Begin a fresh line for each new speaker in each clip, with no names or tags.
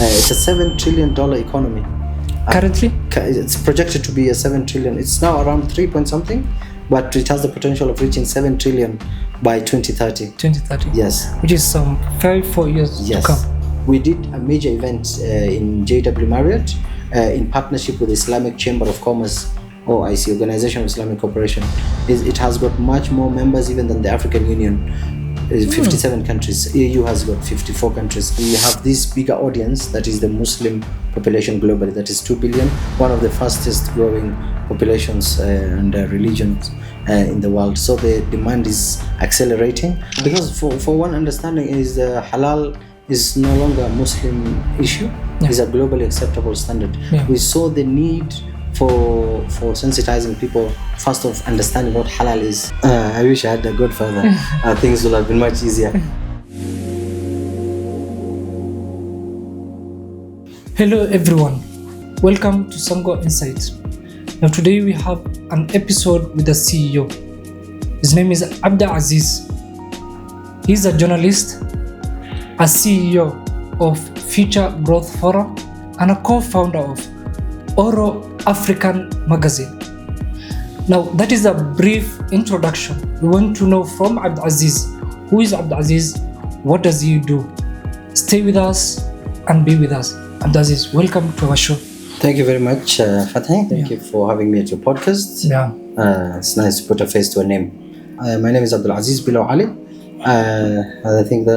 It's a $7 trillion economy.
Currently?
It's projected to be a 7 trillion. It's now around 3 point something, but it has the potential of reaching 7 trillion by 2030.
2030.
Yes.
Which is some 4 years
Yes.
to come.
We did a major event in JW Marriott in partnership with the Islamic Chamber of Commerce, OIC, Organization of Islamic Cooperation. It has got much more members even than the African Union. 57 countries. EU has got 54 countries. We have this bigger audience, that is the Muslim population globally, that is 2 billion, one of the fastest growing populations and religions in the world. So the demand is accelerating, because for one understanding is halal is no longer a Muslim issue. It's a globally acceptable standard. We saw the need for sensitizing people, first of understanding what halal is. I wish I had a godfather. Things would have been much easier.
Hello everyone, welcome to Sango Insights. Now today we have an episode with the CEO. His name is Abdul Aziz. He's a journalist, a CEO of Future Growth Forum, and a co-founder of ORO African magazine. Now that is a brief introduction. We want to know from Abdul Aziz, who is Abdul Aziz, what does he do? Stay with us and be with us. Abdul Aziz, welcome to our show.
Thank you very much, Fatih. Thank you for having me at your podcast. It's nice to put a face to a name. My name is Abdul Aziz Bilo Ali. I think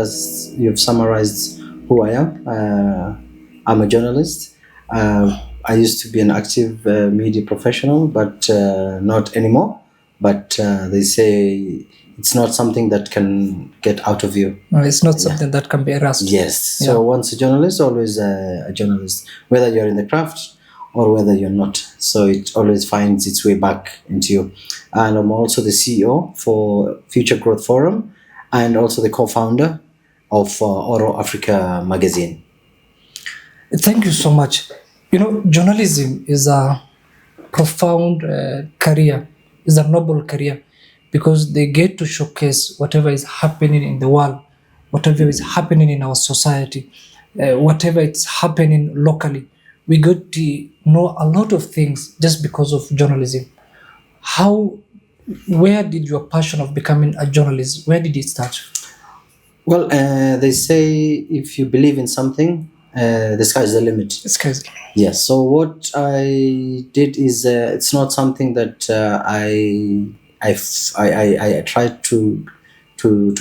you've summarized who I am. I'm a journalist. I used to be an active media professional, but not anymore. But they say it's not something that can get out of you.
No, it's not something that can be erased.
Yes. So once a journalist, always a journalist, whether you're in the craft or whether you're not. So it always finds its way back into you. And I'm also the CEO for Future Growth Forum and also the co-founder of ORO Africa magazine.
Thank you so much. You know, journalism is a profound career, is a noble career, because they get to showcase whatever is happening in the world, whatever is happening in our society, whatever is happening locally. We get to know a lot of things just because of journalism. Where did your passion of becoming a journalist, where did it start?
Well, they say if you believe in something, the sky is the limit.
The sky is the limit.
Yes. So what I did is it's not something that I tried to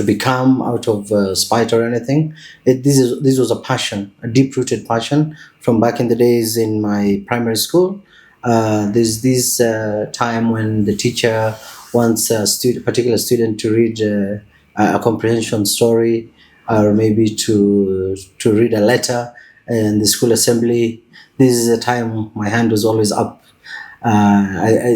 become out of spite or anything. This was a passion, a deep-rooted passion from back in the days in my primary school. There's this time when the teacher wants a particular student to read a comprehension story, or maybe to read a letter in the school assembly. This is a time my hand was always up. I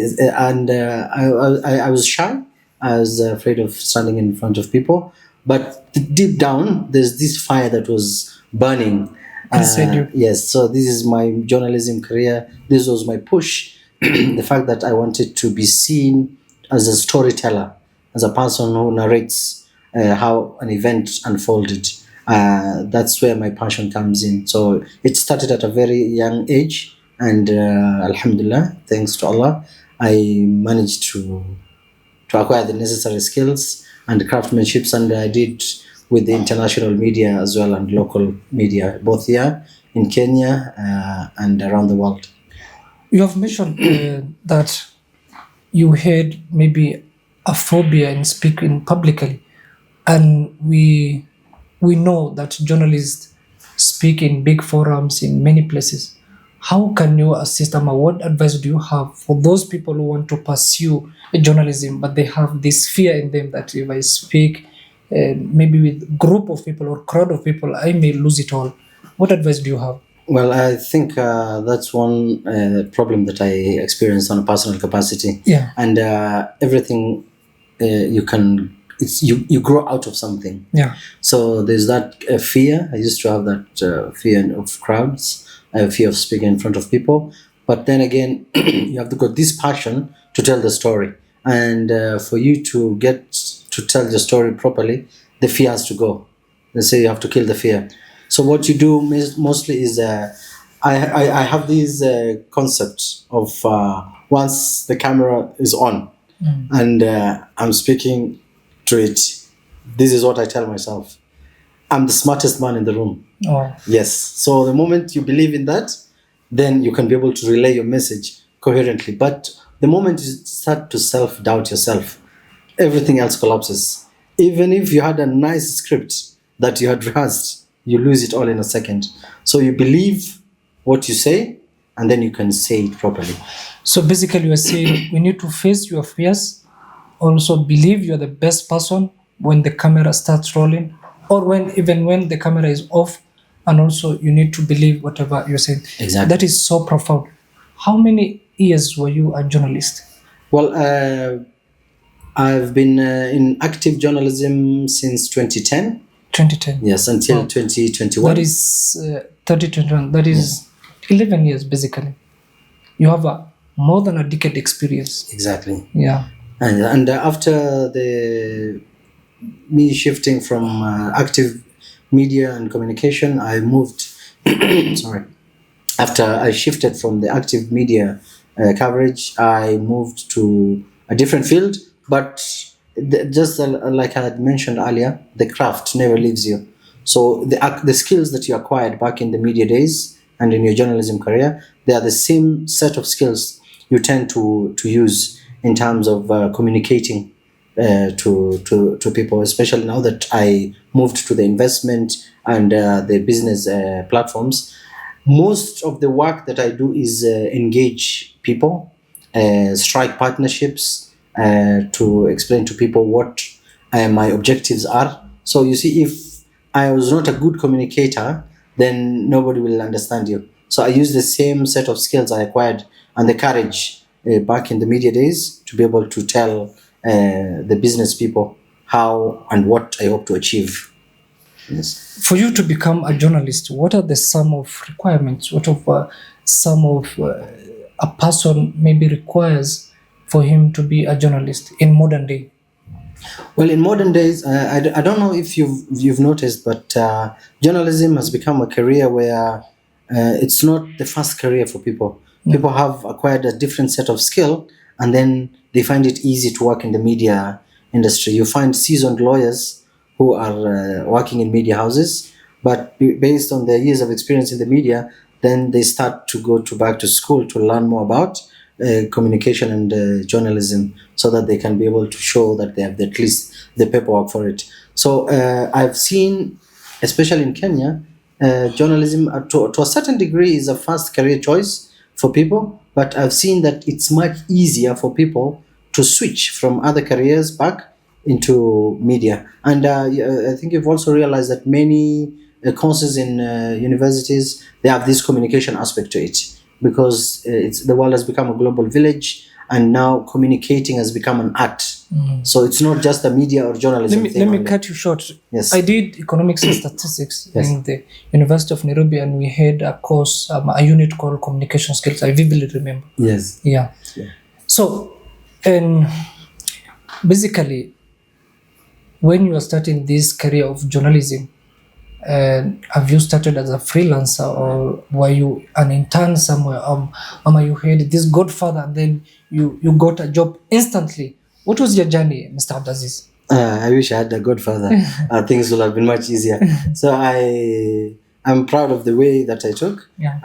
was shy. I was afraid of standing in front of people. But deep down, there's this fire that was burning inside you. Yes. So this is my journalism career. This was my push. The fact that I wanted to be seen as a storyteller, as a person who narrates how an event unfolded. That's where my passion comes in. So it started at a very young age, and alhamdulillah, thanks to Allah, I managed to acquire the necessary skills and craftsmanships, and I did with the international media as well and local media, both here in Kenya and around the world.
You have mentioned that you had maybe a phobia in speaking publicly, and we know that journalists speak in big forums in many places. How can you assist them, or what advice do you have for those people who want to pursue journalism, but they have this fear in them that if I speak maybe with a group of people or crowd of people, I may lose it all? What advice do you have?
Well, I think that's one problem that I experienced on a personal capacity.
Yeah.
And everything you grow out of something.
Yeah.
So there's that fear. I used to have that fear of crowds, fear of speaking in front of people. But then again, you have to got this passion to tell the story. And for you to get to tell the story properly, the fear has to go. They say you have to kill the fear. So what you do mostly is I have these concepts of once the camera is on and I'm speaking to it, this is what I tell myself. I'm the smartest man in the room.
Oh,
Yes. So the moment you believe in that, then you can be able to relay your message coherently. But the moment you start to self-doubt yourself, everything else collapses. Even if you had a nice script that you had rehearsed, you lose it all in a second. So you believe what you say, and then you can say it properly.
so basically you are saying we need to face your fears, also believe you are the best person when the camera starts rolling, or when the camera is off, and also you need to believe whatever you're saying.
Exactly.
That is so profound. How many years were you a journalist?
Well, I've been in active journalism since 2010.
2010.
Yes, until
Wow.
2021.
That is 2021. That is 11 years basically. You have more than a decade experience.
Exactly.
Yeah.
And after me shifting from active media and communication, I moved. Sorry. After I shifted from the active media coverage, I moved to a different field. But just like I had mentioned earlier, the craft never leaves you. So the skills that you acquired back in the media days and in your journalism career, they are the same set of skills you tend to use in terms of communicating to people, especially now that I moved to the investment and the business platforms. Most of the work that I do is engage people, strike partnerships, to explain to people what my objectives are. So you see, if I was not a good communicator, then nobody will understand you. So I use the same set of skills I acquired and the courage back in the media days to be able to tell the business people how and what I hope to achieve. Yes.
For you to become a journalist, what are the sum of requirements? What of some of a person maybe requires for him to be a journalist in modern day?
Well, in modern days, I don't know if you've noticed, but journalism has become a career where it's not the first career for people. People have acquired a different set of skill, and then they find it easy to work in the media industry. You find seasoned lawyers who are working in media houses, but based on their years of experience in the media, then they start to go back to school to learn more about communication and journalism, so that they can be able to show that they have at least the paperwork for it. So I've seen, especially in Kenya, journalism to a certain degree is a first career choice for people, but I've seen that it's much easier for people to switch from other careers back into media. And I think you've also realized that many courses in universities, they have this communication aspect to it, because the world has become a global village, and now communicating has become an art. So it's not just a media or journalism
Let
thing
me
only.
cut you short.
Yes.
I did economics and statistics
Yes.
in the University of Nairobi, and we had a course, a unit called communication skills. I vividly remember.
Yes.
Yeah.
Yeah.
So, and basically, when you are starting this career of journalism, have you started as a freelancer, or were you an intern somewhere? You had this godfather and then you got a job instantly. What was your journey, Mr. Abdaziz?
I wish I had a godfather. Things would have been much easier. So I'm proud of the way that I took.
Yeah.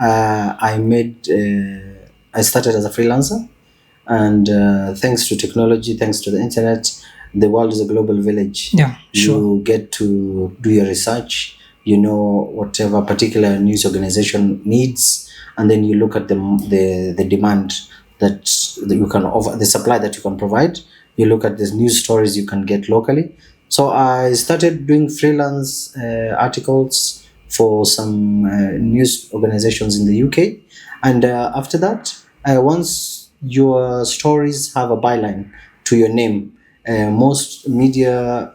I started as a freelancer, and thanks to technology, thanks to the internet, the world is a global village.
Yeah, sure.
You get to do your research. You know whatever particular news organization needs, and then you look at the demand that you can offer, the supply that you can provide. You look at the news stories you can get locally. So I started doing freelance articles for some news organizations in the UK, and after that, once your stories have a byline to your name, most media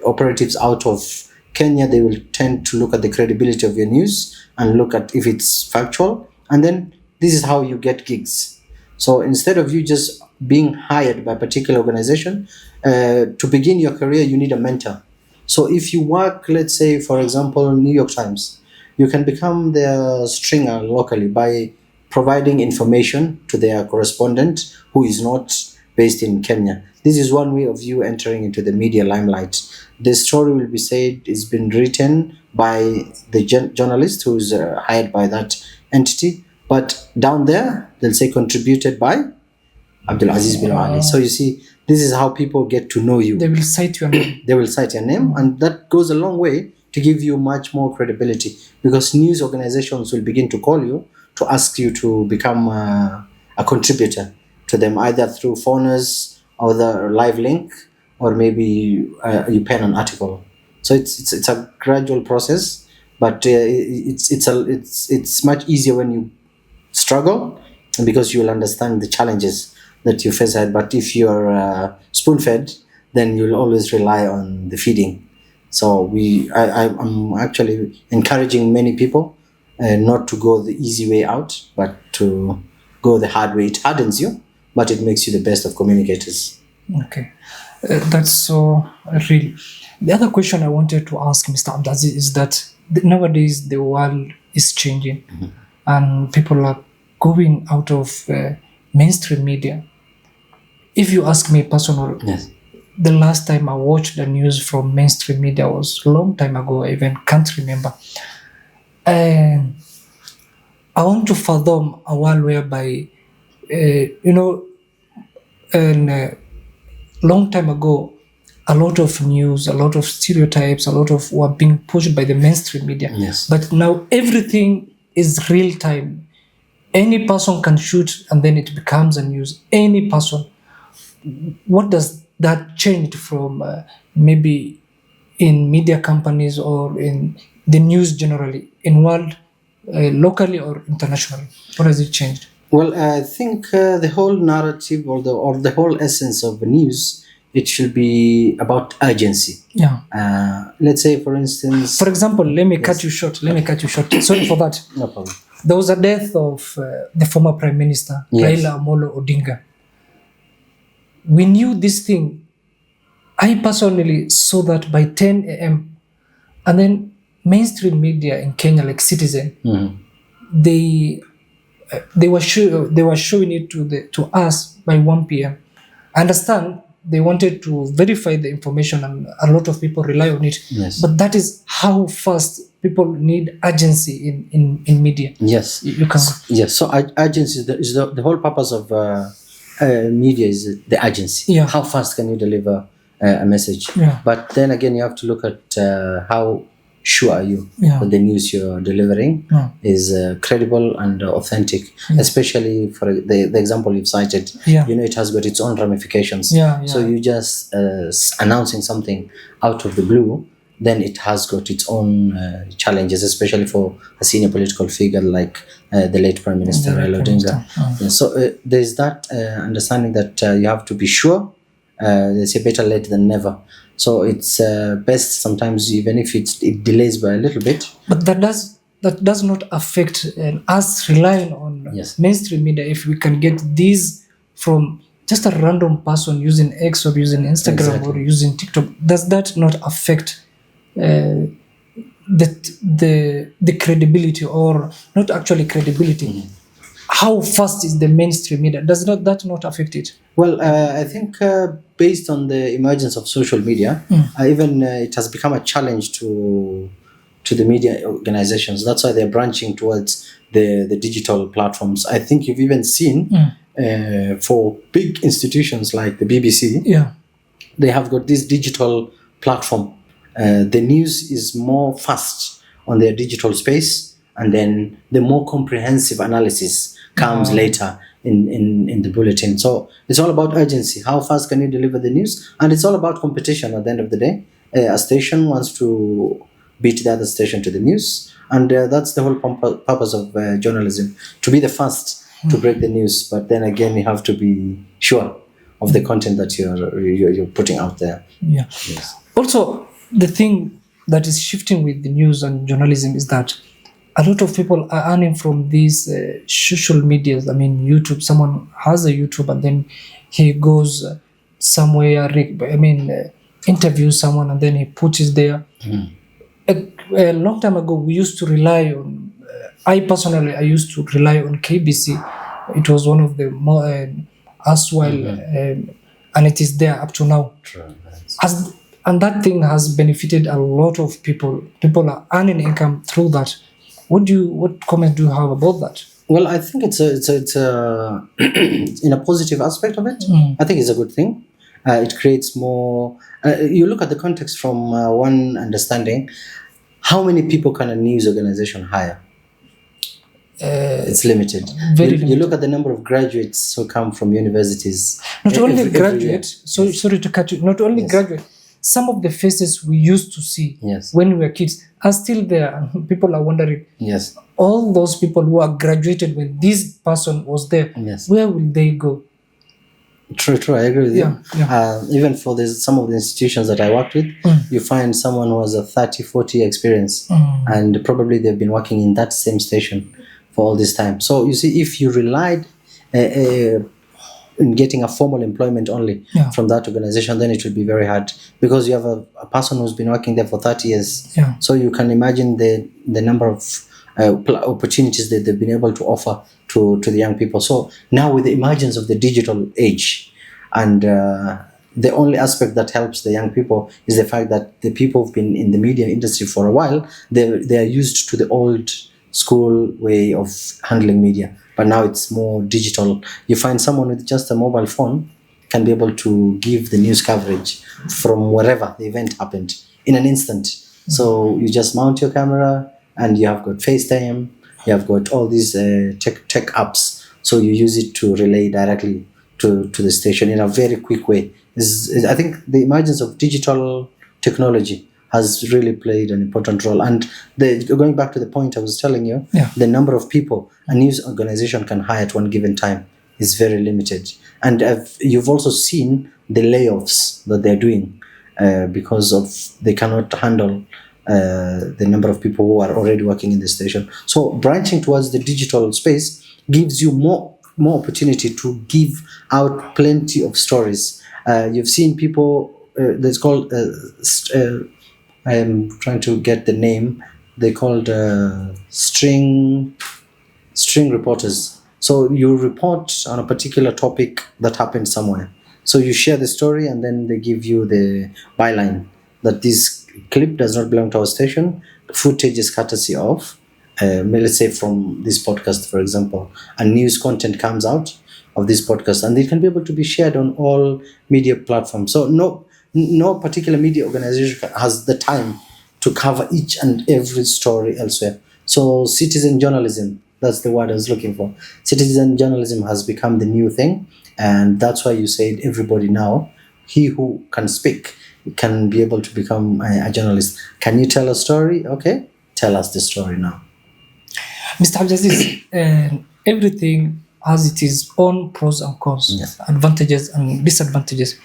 operatives out of Kenya, they will tend to look at the credibility of your news and look at if it's factual, and then this is how you get gigs. So instead of you just being hired by a particular organization, to begin your career, you need a mentor. So if you work, let's say, for example, New York Times, You can become their stringer locally by providing information to their correspondent who is not based in Kenya. This is one way of you entering into the media limelight. The story will be said it's been written by the journalist who is hired by that entity, but down there they'll say contributed by Abdul Aziz bin Ali. So you see, this is how people get to know you.
They will cite your name.
They will cite your name, and that goes a long way to give you much more credibility, because news organizations will begin to call you to ask you to become a contributor to them, either through phoners or the live link, or maybe you pen an article. So it's a gradual process, but it's much easier when you struggle, because you will understand the challenges that you face ahead. But if you're spoon fed, then you'll always rely on the feeding. So I'm actually encouraging many people not to go the easy way out, but to go the hard way. It hardens you, but it makes you the best of communicators.
Okay, that's so real. The other question I wanted to ask Mr. Abdaziz is that nowadays the world is changing, and people are going out of mainstream media. If you ask me personally,
Yes.
the last time I watched the news from mainstream media was a long time ago. I even can't remember. And I want to fathom a world whereby, long time ago, a lot of news, a lot of stereotypes, a lot of were being pushed by the mainstream media.
Yes.
But now everything is real time. Any person can shoot and then it becomes a news. Any person. What does that change from maybe in media companies or in the news generally, in world, locally or internationally? What has it changed?
Well, I think the whole narrative or the whole essence of the news, it should be about urgency.
Yeah.
Let's say, for instance,
For example, let me cut you short. Sorry for that.
no problem.
There was a death of the former Prime Minister,
Yes.
Raila Amolo Odinga. We knew this thing. I personally saw that by 10 a.m. And then mainstream media in Kenya, like Citizen, they were showing it to us by 1 p.m. I understand they wanted to verify the information, and a lot of people rely on it.
Yes.
But that is how fast people need urgency in media.
Yes.
You can.
Yes. So urgency is the whole purpose of media is the urgency.
Yeah.
How fast can you deliver a message?
Yeah.
But then again, you have to look at how sure are you
Yeah.
that the news you're delivering
Yeah.
is credible and authentic, especially for the example you've cited.
Yeah.
It has got its own ramifications.
Yeah,
So
yeah.
you just announcing something out of the blue, then it has got its own challenges, especially for a senior political figure like the late Prime Minister Raila Odinga. Yeah, so there's that understanding that you have to be sure. They say better late than never. So it's best sometimes, even if it delays by a little bit.
But that does not affect us relying on
Yes.
mainstream media. If we can get these from just a random person using X or using Instagram
Exactly.
or using TikTok, does that not affect the credibility, or not actually credibility? How fast is the mainstream media? Does that not affect it?
Well, I think based on the emergence of social media, even it has become a challenge to the media organizations. That's why they're branching towards the digital platforms. I think you've even seen for big institutions like the BBC,
Yeah.
they have got this digital platform. The news is more fast on their digital space, and then the more comprehensive analysis comes later in the bulletin. So it's all about urgency. How fast can you deliver the news? And it's all about competition at the end of the day. A station wants to beat the other station to the news, and that's the whole purpose of journalism, to be the first to break the news. But then again, you have to be sure of the content that you're putting out there.
Yeah.
Yes.
Also, the thing that is shifting with the news and journalism is that a lot of people are earning from these social medias. I mean, YouTube. Someone has a YouTube and then he goes somewhere. Interviews someone and then he puts it there. a long time ago, we used to rely on. I used to rely on KBC. It was one of the more as well, and it is there up to now.
True. Yes.
And that thing has benefited a lot of people. People are earning income through that. What comment do you have about that?
Well, I think it's a in a positive aspect of it. I think it's a good thing. It creates more. You look at the context from one understanding. How many people can a news organization hire? It's limited.
Very
You
limited.
look at the number of graduates who come from universities.
Not only
every year.
graduate. Sorry to cut you. Not only
Yes.
graduate. Some of the faces we used to see
Yes.
when we were kids are still there. And people are wondering,
Yes.
all those people who are graduated when this person was there,
Yes.
where will they go?
True. I agree with you.
Yeah.
Even for some of the institutions that I worked with, you find someone who has a 30, 40 experience, and probably they've been working in that same station for all this time. So you see, if you relied in getting a formal employment only
Yeah.
from that organization, then it will be very hard, because you have a person who's been working there for 30 years.
Yeah.
So you can imagine the number of opportunities that they've been able to offer to the young people. So now, with the emergence of the digital age, and the only aspect that helps the young people is the fact that the people who've been in the media industry for a while, they are used to the old school way of handling media, but now it's more digital. You find someone with just a mobile phone can be able to give the news coverage from wherever the event happened in an instant. So you just mount your camera, and you have got FaceTime, you have got all these tech apps, so you use it to relay directly to the station in a very quick way. I think the emergence of digital technology has really played an important role. And going back to the point I was telling you,
Yeah.
the number of people a news organization can hire at one given time is very limited. And you've also seen the layoffs that they're doing because of they cannot handle the number of people who are already working in the station. So branching towards the digital space gives you more opportunity to give out plenty of stories. You've seen people. That's called. I am trying to get the name. They called string reporters. So you report on a particular topic that happened somewhere. So you share the story, and then they give you the byline that this clip does not belong to our station. Footage is courtesy of, let's say, from this podcast, for example, and news content comes out of this podcast, and it can be able to be shared on all media platforms. So no particular media organization has the time to cover each and every story elsewhere. So citizen journalism, that's the word I was looking for. Citizen journalism has become the new thing, and that's why you said everybody now, he who can speak, can be able to become a journalist. Can you tell a story? Okay, tell us the story now.
Mr. Abdulaziz, everything has its own pros and cons,
Yes.
advantages and disadvantages.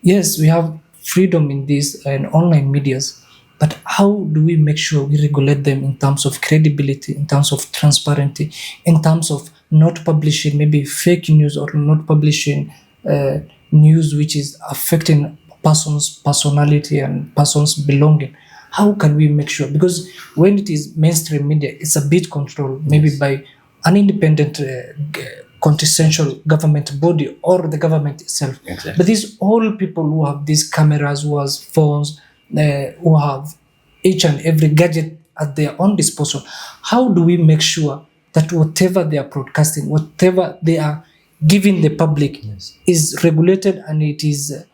Yes, we have freedom in these online medias, but how do we make sure we regulate them in terms of credibility, in terms of transparency, in terms of not publishing maybe fake news, or not publishing news which is affecting person's personality and person's belonging? How can we make sure? Because when it is mainstream media, it's a bit controlled, maybe by an independent quintessential government body or the government itself.
Exactly.
But these all people who have these cameras, who have phones, who have each and every gadget at their own disposal, how do we make sure that whatever they are broadcasting, whatever they are giving the public,
Yes.
is regulated, and it is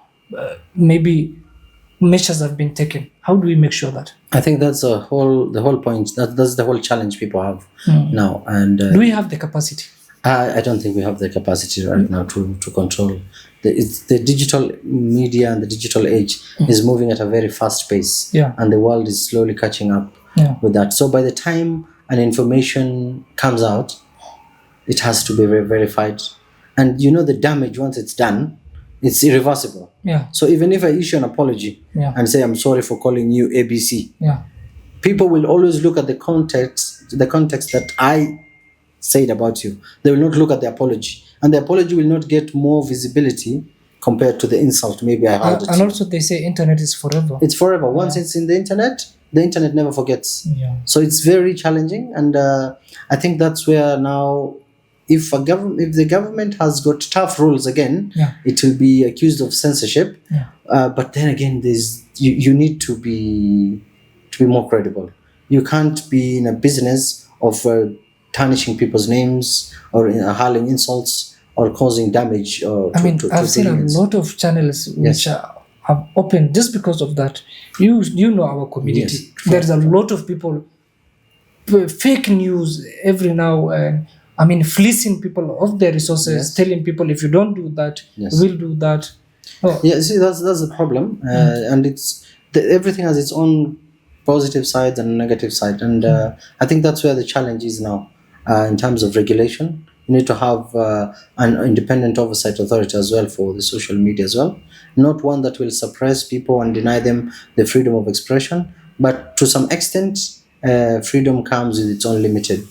maybe measures have been taken? How do we make sure that?
I think that's the whole point. That's the whole challenge people have now. And
Do we have the capacity?
I don't think we have the capacity right now to control. The digital media and the digital age is moving at a very fast pace.
Yeah.
And the world is slowly catching up
Yeah.
with that. So by the time an information comes out, it has to be verified. And the damage, once it's done, it's irreversible.
Yeah.
So even if I issue an apology
Yeah.
and say, I'm sorry for calling you ABC,
Yeah.
people will always look at the context that I said about you. They will not look at the apology. And the apology will not get more visibility compared to the insult maybe I heard it.
And also they say internet is forever.
It's forever. Once it's in the internet, the internet never forgets.
Yeah.
So it's very challenging, and I think that's where now, if the government has got tough rules again,
Yeah.
it will be accused of censorship.
Yeah.
But then again, you need to be more credible. You can't be in a business of tarnishing people's names or hurling insults or causing damage.
I mean,
to
I've seen a
civilians.
lot of channels which have opened just because of that. You know our community.
Yes.
There's a lot of people, fake news every now and I mean, fleecing people of their resources,
Yes.
telling people if you don't do that,
Yes.
we'll do that. Oh,
Yeah, see, that's the problem, and everything has its own positive side and negative side, and I think that's where the challenge is now. In terms of regulation, you need to have an independent oversight authority as well for the social media as well, not one that will suppress people and deny them the freedom of expression, but to some extent, freedom comes with its own limited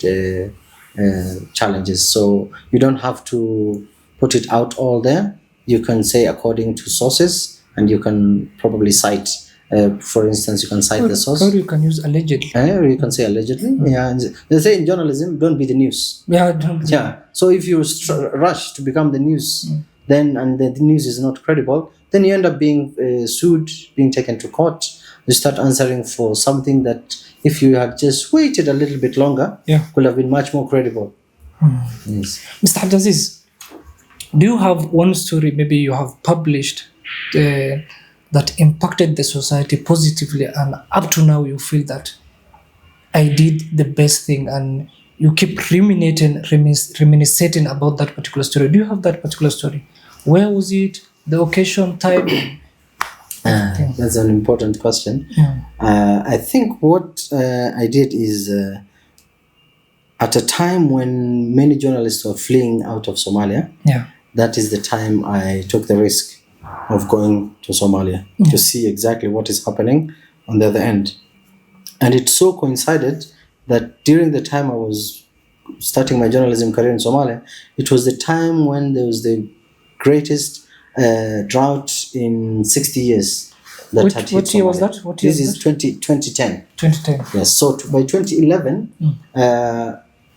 challenges. So you don't have to put it out all there. You can say according to sources, and you can probably cite. For instance, you can cite the source.
or you can use allegedly.
Or you can say allegedly. Yeah, and they say in journalism, don't be the news.
Yeah, don't.
Yeah. So if you rush to become the news, then and the news is not credible, then you end up being sued, being taken to court. You start answering for something that, if you had just waited a little bit longer,
Yeah.
could have been much more credible. Yes.
Mr. Abdulaziz, do you have one story maybe you have published that impacted the society positively, and up to now you feel that I did the best thing, and you keep reminiscing about that particular story? Do you have that particular story? Where was it? The occasion, time?
That's an important question.
Yeah.
I think what I did is, at a time when many journalists were fleeing out of Somalia,
Yeah.
that is the time I took the risk of going to Somalia to see exactly what is happening on the other end. And it so coincided that during the time I was starting my journalism career in Somalia, it was the time when there was the greatest drought in 60 years. That had hit
What year was
Somalia.
that? What year
This
was
is 2010.
2010.
Yes. So by 2011,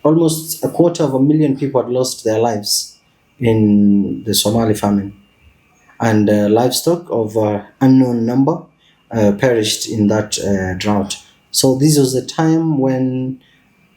almost 250,000 people had lost their lives in the Somali famine, and livestock of unknown number perished in that drought. So this was the time when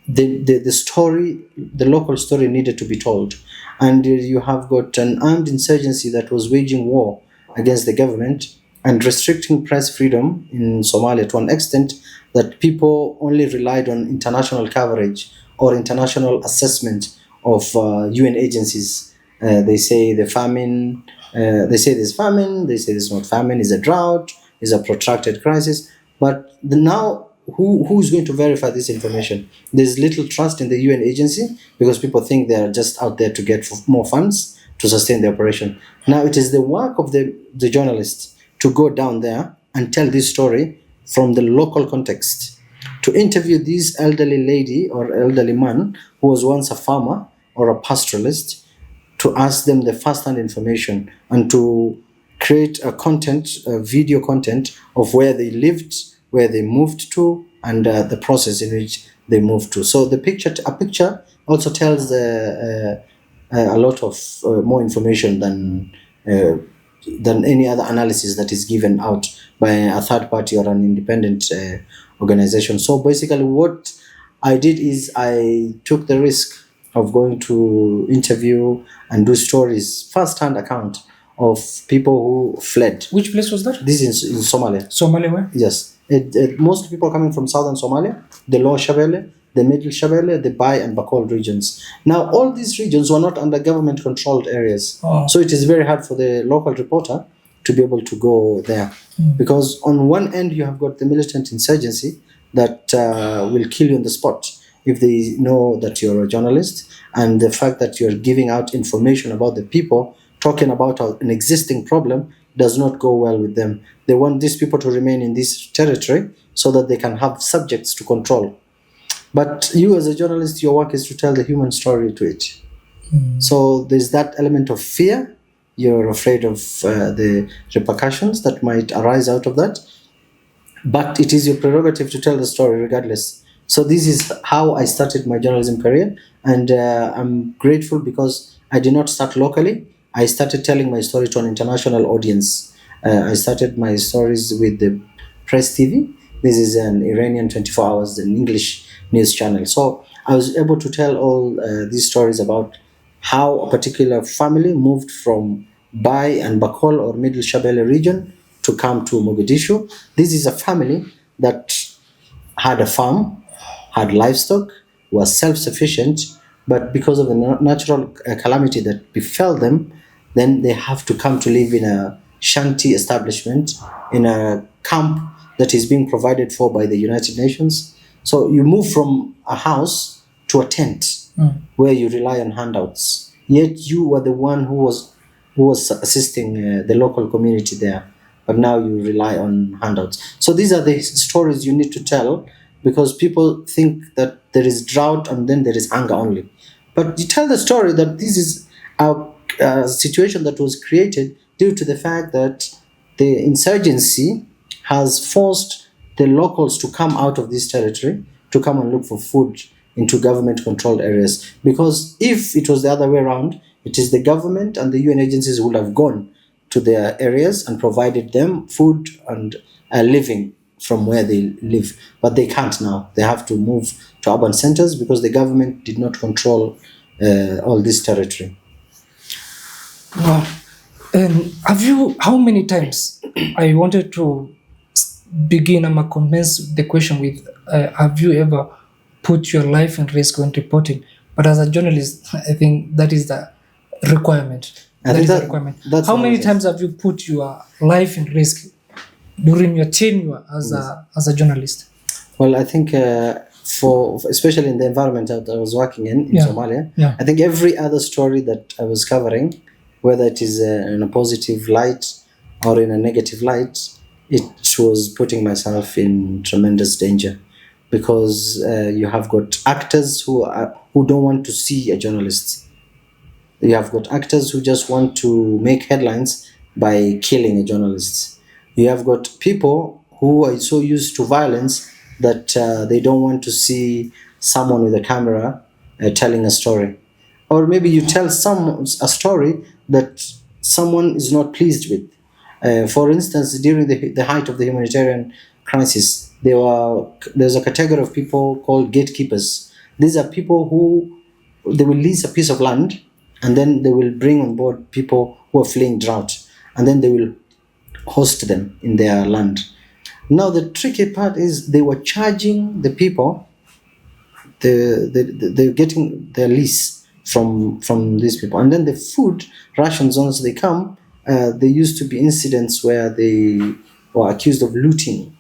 the story, the local story, needed to be told, and you have got an armed insurgency that was waging war against the government and restricting press freedom in Somalia to an extent that people only relied on international coverage or international assessment of UN agencies. They say the famine, they say there's famine, they say there's not famine, it's a drought, it's a protracted crisis. But now, who's going to verify this information? There's little trust in the UN agency because people think they're just out there to get more funds to sustain the operation. Now it is the work of the journalists to go down there and tell this story from the local context, to interview this elderly lady or elderly man who was once a farmer or a pastoralist, to ask them the first-hand information and to create a video content of where they lived, where they moved to, and the process in which they moved to. So a picture also tells a lot of more information than any other analysis that is given out by a third party or an independent organization. So basically what I did is I took the risk of going to interview and do stories, first-hand account of people who fled.
Which place was that?
This is in Somalia.
Somalia where?
Yes. Most people coming from southern Somalia, the Lower Shabelle, the Middle Shabelle, the Bai and Bakol regions. Now, all these regions were not under government-controlled areas.
Oh.
So it is very hard for the local reporter to be able to go there. Because on one end, you have got the militant insurgency that will kill you on the spot if they know that you're a journalist, and the fact that you're giving out information about the people, talking about an existing problem, does not go well with them. They want these people to remain in this territory so that they can have subjects to control. But you as a journalist, your work is to tell the human story to it. So there's that element of fear. You're afraid of the repercussions that might arise out of that. but it is your prerogative to tell the story regardless. So this is how I started my journalism career, and I'm grateful because I did not start locally. I started telling my story to an international audience. I started my stories with the Press TV. This is an Iranian 24 hours, an English news channel. So I was able to tell all these stories about how a particular family moved from Bai and Bakol or Middle Shabelle region to come to Mogadishu. This is a family that had a farm, had livestock, was self-sufficient, but because of the natural calamity that befell them, then they have to come to live in a shanty establishment, in a camp that is being provided for by the United Nations. So you move from a house to a tent where you rely on handouts. Yet you were the one who was assisting the local community there, but now you rely on handouts. So these are the stories you need to tell, because people think that there is drought and then there is hunger only. But you tell the story that this is a situation that was created due to the fact that the insurgency has forced the locals to come out of this territory to come and look for food into government controlled areas. Because if it was the other way around, it is the government and the UN agencies who would have gone to their areas and provided them food and a living from where they live. But they can't now. They have to move to urban centers because the government did not control all this territory.
Wow. And how many times I wanted to begin, I'm commence the question with, have you ever put your life in risk when reporting? But as a journalist, I think that is the requirement. That is the requirement. How many times have you put your life in risk during your tenure as a journalist?
Well, I think for especially in the environment that I was working in Somalia, I think every other story that I was covering, whether it is in a positive light or in a negative light, it was putting myself in tremendous danger, because you have got actors who don't want to see a journalist. You have got actors who just want to make headlines by killing a journalist. You have got people who are so used to violence that they don't want to see someone with a camera telling a story. Or maybe you tell a story that someone is not pleased with. For instance, during the height of the humanitarian crisis, there's a category of people called gatekeepers. These are people who they will lease a piece of land, and then they will bring on board people who are fleeing drought, and then they will host them in their land. Now the tricky part is they were charging the people, they're getting their lease from these people, and then the food rations once they come, there used to be incidents where they were accused of looting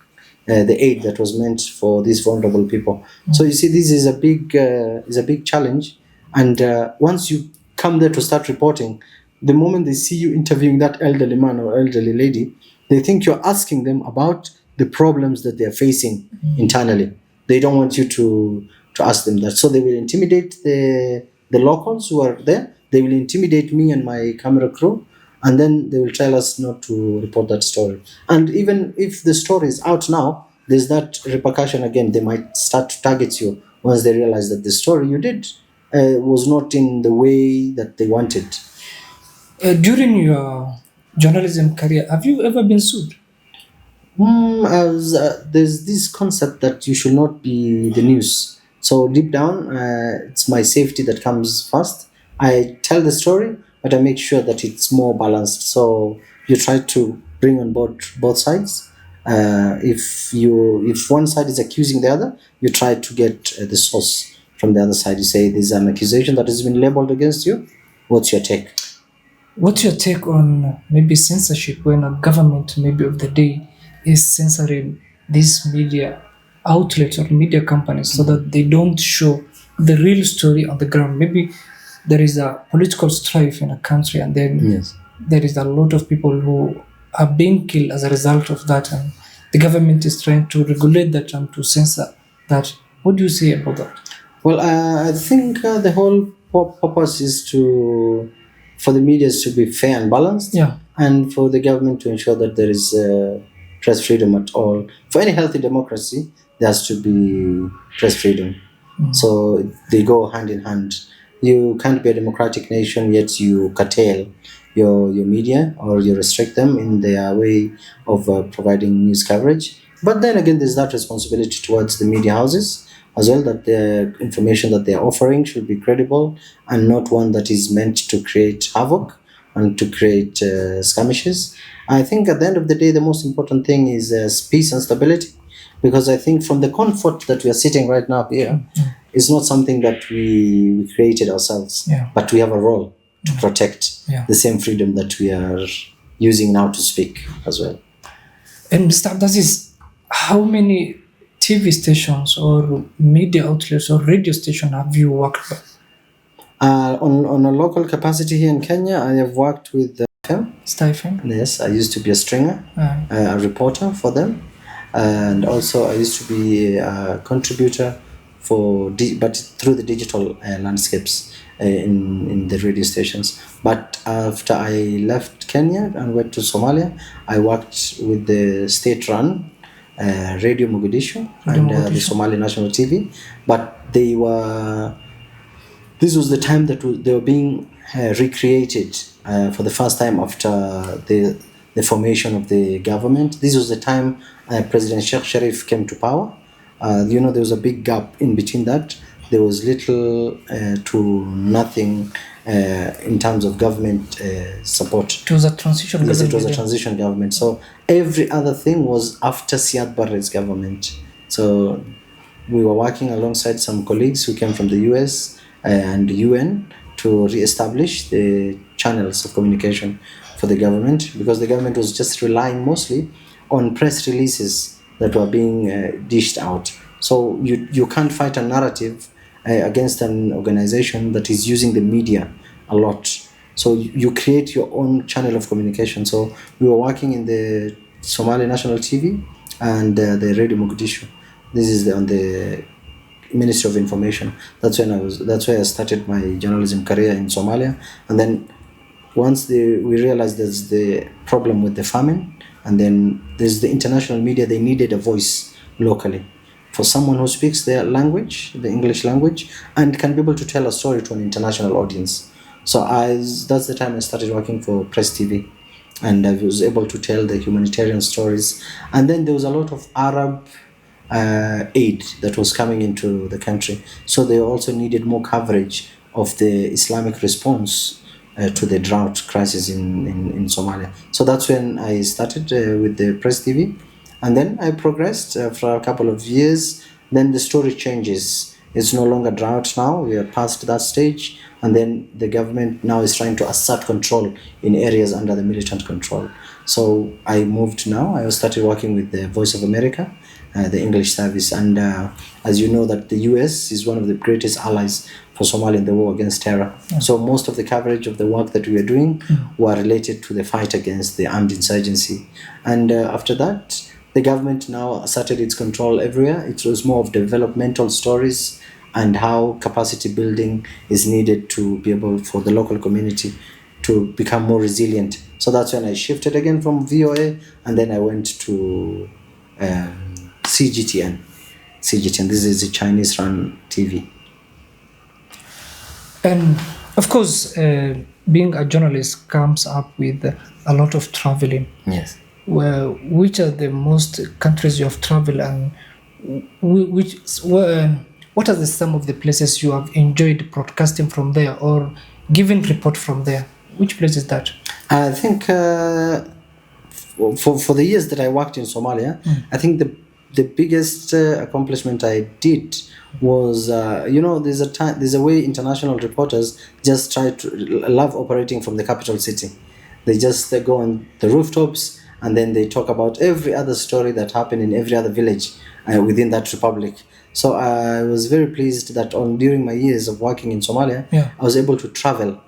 the aid that was meant for these vulnerable people. So you see, this is a big challenge, and once you come there to start reporting, the moment they see you interviewing that elderly man or elderly lady, they think you're asking them about the problems that they're facing internally. They don't want you to ask them that. So they will intimidate the locals who are there. They will intimidate me and my camera crew, and then they will tell us not to report that story. And even if the story is out now, there's that repercussion again. They might start to target you once they realize that the story you did was not in the way that they wanted.
During your journalism career, have you ever been sued?
There's this concept that you should not be the news. So deep down, it's my safety that comes first. I tell the story, but I make sure that it's more balanced. So you try to bring on board both sides. If one side is accusing the other, you try to get the source from the other side. You say there's an accusation that has been labeled against you. What's your take?
What's your take on maybe censorship, when a government maybe of the day is censoring these media outlets or media companies so that they don't show the real story on the ground? Maybe there is a political strife in a country, and then there is a lot of people who are being killed as a result of that, and the government is trying to regulate that and to censor that. What do you say about that?
Well, I think the whole purpose is for the media to be fair and balanced, and for the government to ensure that there is press freedom at all. For any healthy democracy, there has to be press freedom. So they go hand in hand. You can't be a democratic nation yet you curtail your media, or you restrict them in their way of providing news coverage. But then again, there's that responsibility towards the media houses as well, that the information that they're offering should be credible and not one that is meant to create havoc and to create skirmishes. I think at the end of the day, the most important thing is peace and stability, because I think from the comfort that we are sitting right now here, it's not something that we created ourselves,
Yeah.
but we have a role to protect
Yeah.
the same freedom that we are using now to speak as well.
And Mr. Abdaziz, how many TV stations or media outlets or radio station have you worked with?
On a local capacity here in Kenya, I have worked with FM.
Stephen?
Yes, I used to be a stringer, a reporter for them, and also I used to be a contributor but through the digital landscapes in the radio stations. But after I left Kenya and went to Somalia, I worked with the state-run Radio Mogadishu and the Somali National TV. But this was the time that they were being recreated for the first time after the formation of the government. This was the time President Sheikh Sharif came to power. There was a big gap in between that. There was little to nothing in terms of government support.
It was a transition
Yes,
government.
it was a transition government. So every other thing was after Siad Barre's government. So we were working alongside some colleagues who came from the US and UN to re-establish the channels of communication for the government, because the government was just relying mostly on press releases that were being dished out. So you can't fight a narrative against an organization that is using the media a lot. So you create your own channel of communication. So we were working in the Somali National TV and the Radio Mogadishu. This is on the Ministry of Information. That's where I started my journalism career in Somalia. And then once we realized there's the problem with the famine, and then there's the international media, they needed a voice locally for someone who speaks their language, the English language, and can be able to tell a story to an international audience. So that's the time I started working for Press TV, and I was able to tell the humanitarian stories. And then there was a lot of Arab aid that was coming into the country. So they also needed more coverage of the Islamic response to the drought crisis in Somalia. So that's when I started with the Press TV. And then I progressed for a couple of years. Then the story changes. It's no longer drought now. We are past that stage. And then the government now is trying to assert control in areas under the militant control. So I moved now. I started working with the Voice of America, the English service. And as you know, that the US is one of the greatest allies for Somalia in the war against terror. So most of the coverage of the work that we are doing were related to the fight against the armed insurgency. And after that, the government now asserted its control everywhere. It was more of developmental stories and how capacity building is needed to be able for the local community to become more resilient. So that's when I shifted again from VOA, and then I went to CGTN. This is a Chinese-run TV.
And of course, being a journalist comes up with a lot of traveling.
Yes.
Which are the most countries you have traveled, and what are some of the places you have enjoyed broadcasting from there or giving report from there? Which place is that?
I think for the years that I worked in Somalia, I think the biggest accomplishment I did was there's a way international reporters just try to love operating from the capital city. They just go on the rooftops and then they talk about every other story that happened in every other village within that republic. So I was very pleased that during my years of working in Somalia, I was able to travel.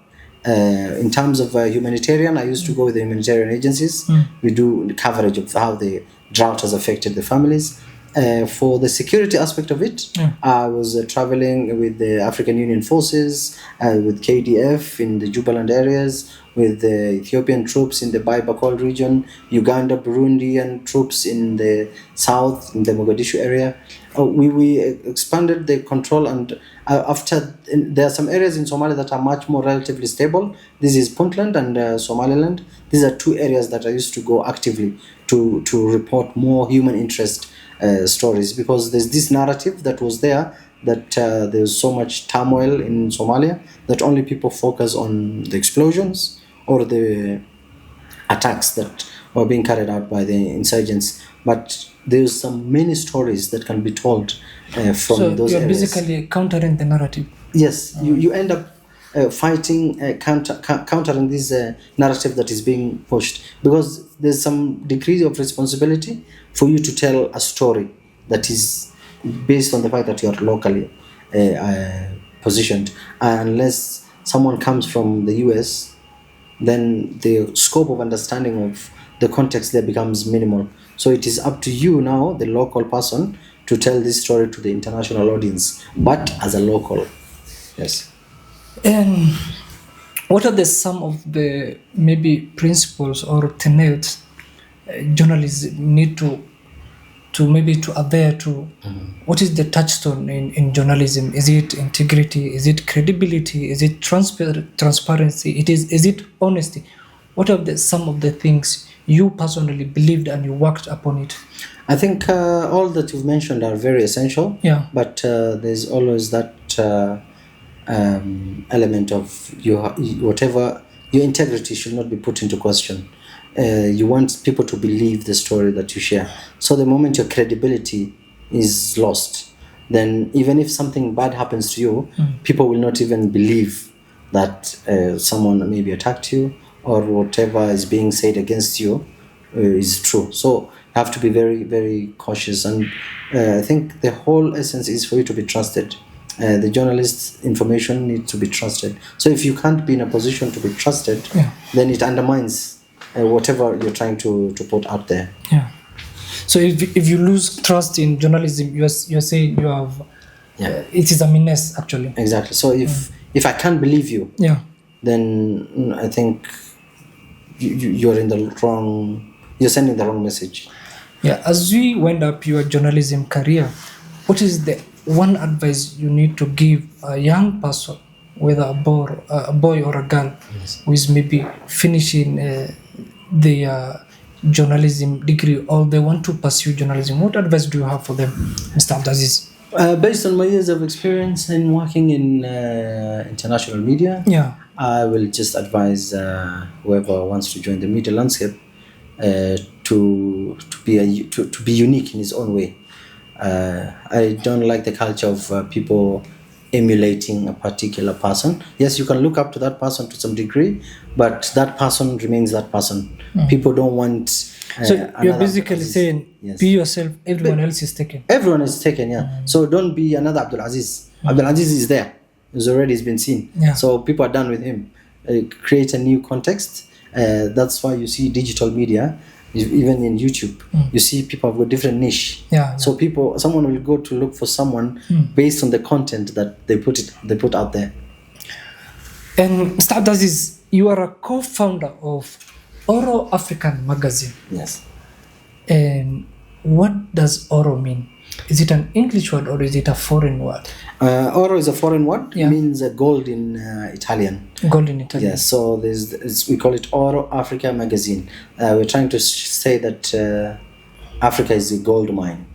In terms of humanitarian, I used to go with the humanitarian agencies. We do coverage of how the drought has affected the families. For the security aspect of it, I was traveling with the African Union forces, with KDF in the Jubaland areas, with the Ethiopian troops in the Baibakol region, Uganda, Burundian troops in the south, in the Mogadishu area. We expanded the control, and there are some areas in Somalia that are much more relatively stable. This is Puntland and Somaliland. These are two areas that I used to go actively to report more human interest stories, because there's this narrative that was there that there's so much turmoil in Somalia that only people focus on the explosions or the attacks that were being carried out by the insurgents. But there's some many stories that can be told from
So
those
you're
areas.
basically countering the narrative.
Yes, you end up fighting, countering this narrative that is being pushed, because there's some degree of responsibility for you to tell a story that is based on the fact that you are locally positioned. Unless someone comes from the US, then the scope of understanding of the context there becomes minimal. So it is up to you now, the local person, to tell this story to the international audience, but as a local. Yes.
And what are some of the maybe principles or tenets journalists need to adhere to? What is the touchstone in journalism? Is it integrity? Is it credibility? Is it transparency? Is it honesty? What are some of the things you personally believed and you worked upon it?
I think all that you've mentioned are very essential.
Yeah.
But there's always that element of whatever your integrity should not be put into question. You want people to believe the story that you share. So the moment your credibility is lost, then even if something bad happens to you, people will not even believe that someone maybe attacked you, or whatever is being said against you is true. So you have to be very, very cautious. And I think the whole essence is for you to be trusted. The journalist's information needs to be trusted. So if you can't be in a position to be trusted, then it undermines whatever you're trying to put out there.
Yeah. So if you lose trust in journalism, you're saying you have, it is a menace actually.
Exactly. So if I can't believe you, then I think you're in the wrong, you're sending the wrong message.
Yeah. As we wind up your journalism career, what is the one advice you need to give a young person, whether a boy or a girl, who is maybe finishing their journalism degree, or they want to pursue journalism? What advice do you have for them, Mr. Abdulaziz?
Based on my years of experience in working in international media, I will just advise whoever wants to join the media landscape to be unique in his own way. I don't like the culture of people emulating a particular person. Yes, you can look up to that person to some degree, but that person remains that person. People don't want...
so you're basically saying, be yourself, everyone else is taken.
Everyone is taken, yeah. So don't be another Abdulaziz. Abdulaziz is there. He's been seen. So people are done with him. Create a new context. That's why you see digital media, even in YouTube, you see people have got different niche. So someone will go to look for someone based on the content that they put out there.
And Mr. Abdulaziz, you are a co-founder of ORO African magazine.
Yes.
And what does ORO mean? Is it an English word or is it a foreign word?
Oro is a foreign word. It means gold in Italian.
Gold in Italian.
Yes, so we call it ORO Africa magazine. We're trying to say that Africa is a gold mine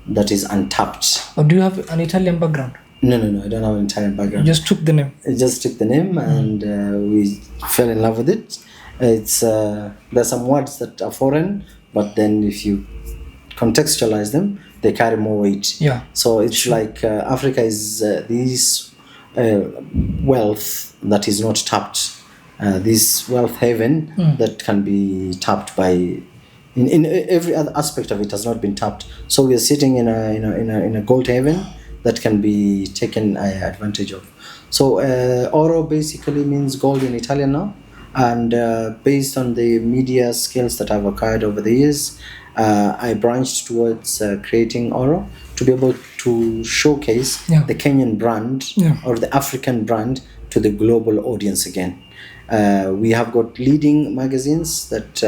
that is untapped.
Or do you have an Italian background?
No, I don't have an Italian background.
You just took the name?
I just took the name and we fell in love with it. It's there's some words that are foreign, but then if you contextualize them, they carry more weight. So it's like Africa is this wealth that is not tapped, this wealth haven that can be tapped by in every other aspect of it has not been tapped. So we are sitting in a gold haven that can be taken advantage of. So oro basically means gold in Italian now, and based on the media skills that I've acquired over the years, I branched towards creating ORO to be able to showcase the Kenyan brand or the African brand to the global audience again. We have got leading magazines that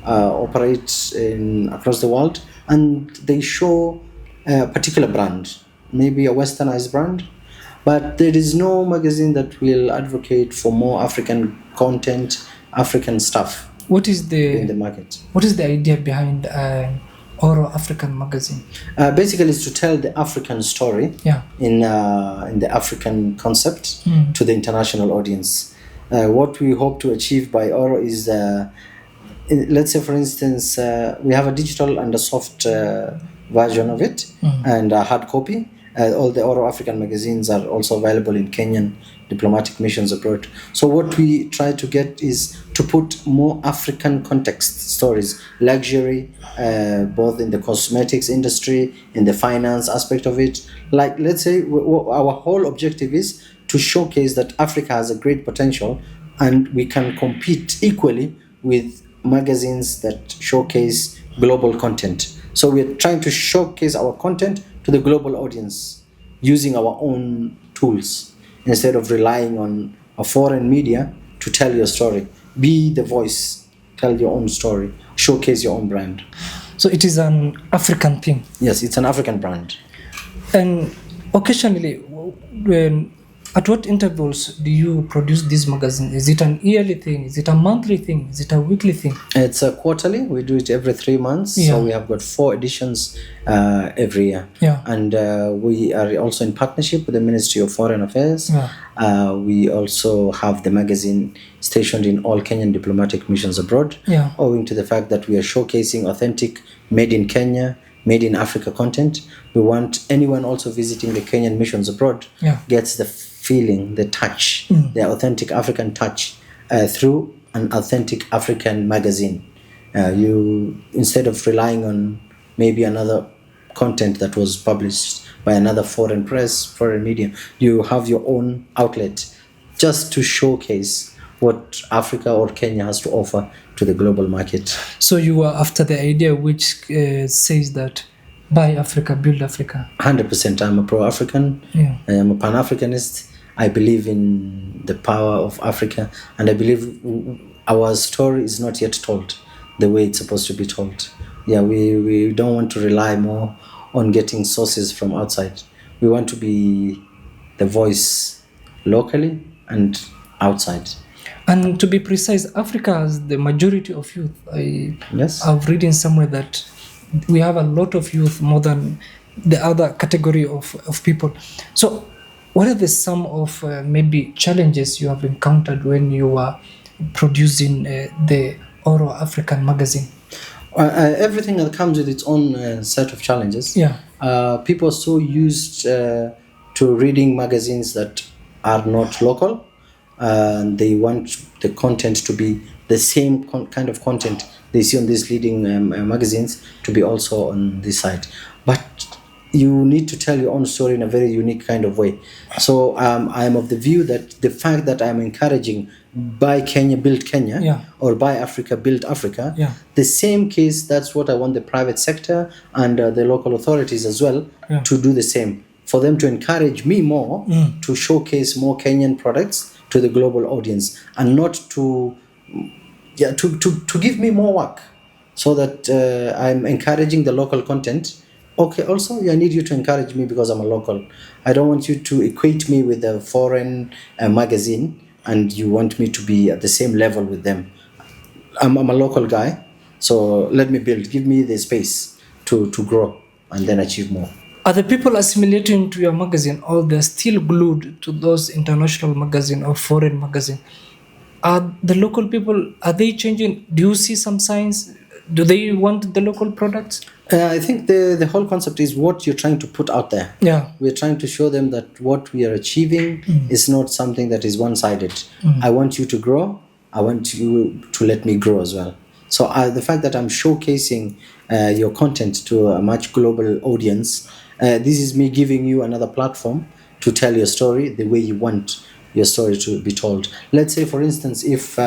operate across the world, and they show a particular brand, maybe a westernized brand, but there is no magazine that will advocate for more African content, African stuff
What is
in the market.
What is the idea behind ORO African magazine?
Basically, it's to tell the African story in the African concept to the international audience. What we hope to achieve by ORO is, let's say, for instance, we have a digital and a soft version of it and a hard copy. All the ORO African magazines are also available in Kenyan diplomatic missions abroad. So what we try to get is to put more African context stories, luxury, both in the cosmetics industry, in the finance aspect of it. Like, let's say, our whole objective is to showcase that Africa has a great potential and we can compete equally with magazines that showcase global content. So we're trying to showcase our content to the global audience using our own tools instead of relying on a foreign media to tell your story. Be the voice, tell your own story, showcase your own brand.
So it is an African thing.
Yes, it's an African brand.
And occasionally, at what intervals do you produce this magazine? Is it an yearly thing? Is it a monthly thing? Is it a weekly thing?
It's a quarterly. We do it every 3 months. So we have got 4 editions every year. And we are also in partnership with the Ministry of Foreign Affairs. We also have the magazine stationed in all Kenyan diplomatic missions abroad, owing to the fact that we are showcasing authentic, made in Kenya, made in Africa content. We want anyone also visiting the Kenyan missions abroad gets the feeling, the touch, the authentic African touch through an authentic African magazine. You, instead of relying on maybe another content that was published by another foreign press, foreign media, you have your own outlet just to showcase what Africa or Kenya has to offer to the global market.
So you are after the idea which says that buy Africa, build Africa.
100%. I'm a pro-African. I am a Pan-Africanist. I believe in the power of Africa, and I believe our story is not yet told the way it's supposed to be told. We don't want to rely more on getting sources from outside. We want to be the voice locally and outside.
And to be precise, Africa has the majority of youth. I've read somewhere that we have a lot of youth, more than the other category of people. So what are some of maybe challenges you have encountered when you are producing the ORO African magazine?
Everything that comes with its own set of challenges. People are so used to reading magazines that are not local. They want the content to be the same kind of content they see on these leading magazines to be also on this side. But you need to tell your own story in a very unique kind of way. So I am of the view that the fact that I am encouraging buy Kenya, build Kenya, or buy Africa, build Africa, the same case, that's what I want the private sector and the local authorities as well to do the same. For them to encourage me more to showcase more Kenyan products to the global audience, and not to give me more work, so that I'm encouraging the local content. Okay, also I need you to encourage me because I'm a local. I don't want you to equate me with a foreign magazine and you want me to be at the same level with them. I'm a local guy, so let me build. Give me the space to grow and then achieve more.
Are the people assimilating to your magazine, or they're still glued to those international magazine or foreign magazine? Are the local people, are they changing? Do you see some signs? Do they want the local products?
I think the whole concept is what you're trying to put out there. We're trying to show them that what we are achieving is not something that is one-sided. I want you to grow. I want you to let me grow as well. So the fact that I'm showcasing your content to a much global audience, this is me giving you another platform to tell your story the way you want your story to be told. Let's say, for instance, if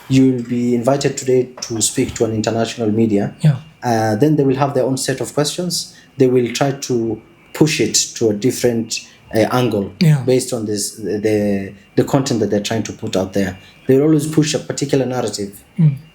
you'll be invited today to speak to an international media, Then they will have their own set of questions. They will try to push it to a different angle
Yeah.
based on the content that they're trying to put out there. They will always push a particular narrative.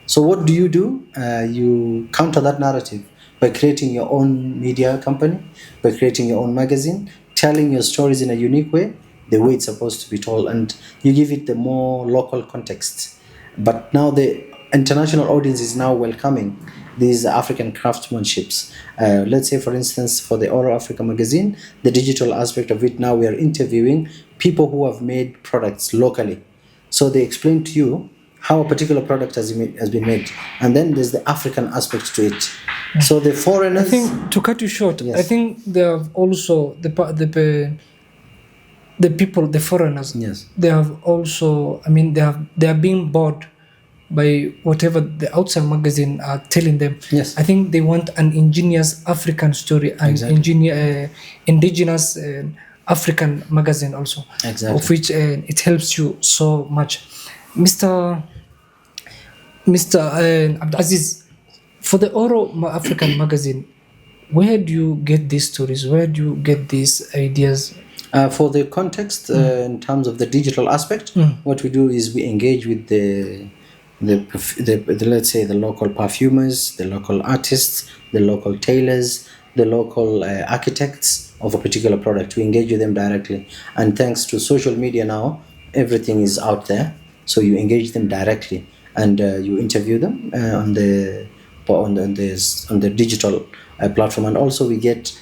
So what do? You counter that narrative by creating your own media company, by creating your own magazine, telling your stories in a unique way, the way it's supposed to be told, and you give it the more local context. But now the international audience is now welcoming these African craftsmanships. Let's say, for instance, for the ORO Africa magazine, the digital aspect of it, now we are interviewing people who have made products locally. So they explain to you how a particular product has been made. And then there's the African aspect to it. So the foreigners...
I think, to cut you short,
Yes.
I think they have also the people, the foreigners.
Yes.
They have also, I mean, they are being bored by whatever the outside magazine are telling them.
Yes.
I think they want an ingenious African story and
Exactly.
indigenous African magazine also.
Exactly.
Of which it helps you so much. Mr. Abdulaziz, for the ORO African magazine, where do you get these stories? Where do you get these ideas?
For the context, in terms of the digital aspect, what we do is we engage with the let's say the local perfumers, the local artists, the local tailors, the local architects of a particular product. We engage with them directly, and thanks to social media now, everything is out there. So you engage them directly, and you interview them on the digital platform, and also we get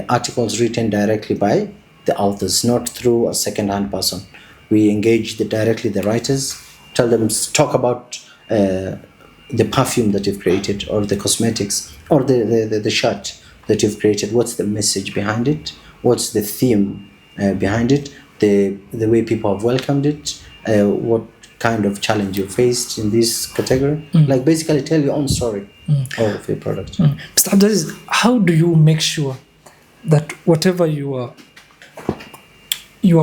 articles written directly by the authors, not through a second-hand person. We engage directly the writers, tell them, talk about the perfume that you've created, or the cosmetics, or the shirt that you've created. What's the message behind it? What's the theme behind it? The way people have welcomed it. What kind of challenge you faced in this category? Like basically tell your own story of your product.
Mr. Abdulaziz, how do you make sure that whatever you are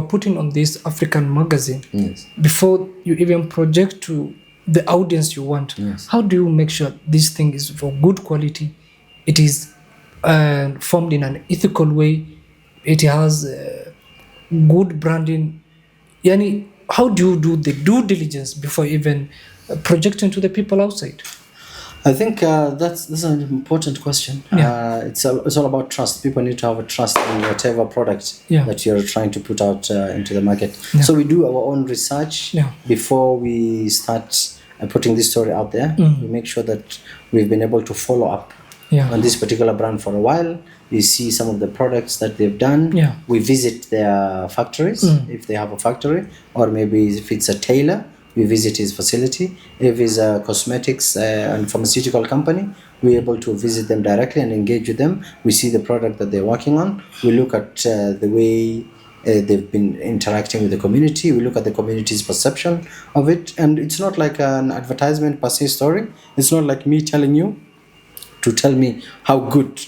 putting on this African magazine,
Yes.
before you even project to the audience you want,
Yes.
how do you make sure this thing is for good quality, it is formed in an ethical way, it has good branding? Yani, how do you do the due diligence before even projecting to the people outside?
I think that's an important question. It's all about trust. People need to have a trust in whatever product that you're trying to put out into the market. So we do our own research before we start putting this story out there. We make sure that we've been able to follow up on this particular brand for a while. We see some of the products that they've done. We visit their factories, if they have a factory, or maybe if it's a tailor, we visit his facility. If it's a cosmetics and pharmaceutical company, we're able to visit them directly and engage with them. We see the product that they're working on. We look at the way they've been interacting with the community. We look at the community's perception of it. And it's not like an advertisement per se story. It's not like me telling you to tell me how good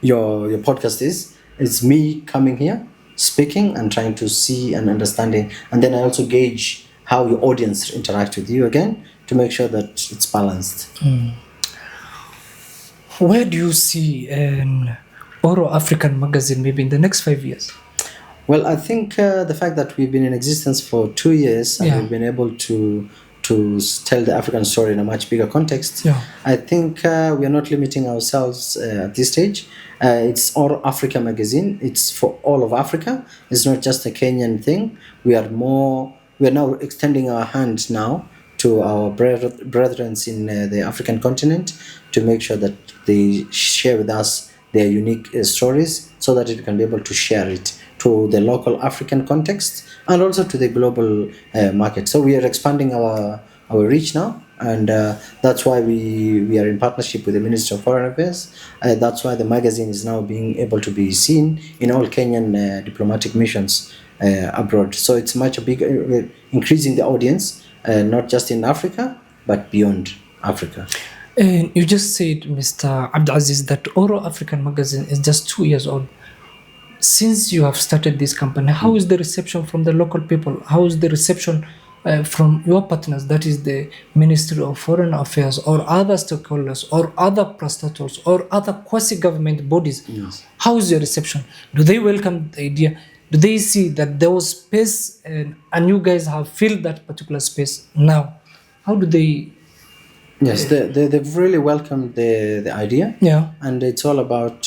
your podcast is. It's me coming here, speaking and trying to see and understanding. And then I also gauge how your audience interact with you again to make sure that it's balanced.
Where do you see an ORO African magazine maybe in the next 5 years?
Well, I think the fact that we've been in existence for 2 years and we've been able to tell the African story in a much bigger context, I think we are not limiting ourselves at this stage. It's ORO Africa magazine. It's for all of Africa. It's not just a Kenyan thing. We are now extending our hand now to our brethren in the African continent to make sure that they share with us their unique stories so that we can be able to share it to the local African context and also to the global market. So we are expanding our reach now, and that's why we are in partnership with the Ministry of Foreign Affairs. That's why the magazine is now being able to be seen in all Kenyan diplomatic missions abroad. So it's much bigger, increasing the audience, not just in Africa, but beyond Africa.
And you just said, Mr. Abdulaziz, that ORO African magazine is just 2 years old. Since you have started this company, how is the reception from the local people? How is the reception from your partners, that is the Ministry of Foreign Affairs or other stakeholders or other prostators or other quasi-government bodies,
Yes.
how is your reception? Do they welcome the idea? Do they see that there was space and you guys have filled that particular space now? How do they?
Yes, they've really welcomed the idea.
Yeah.
And it's all about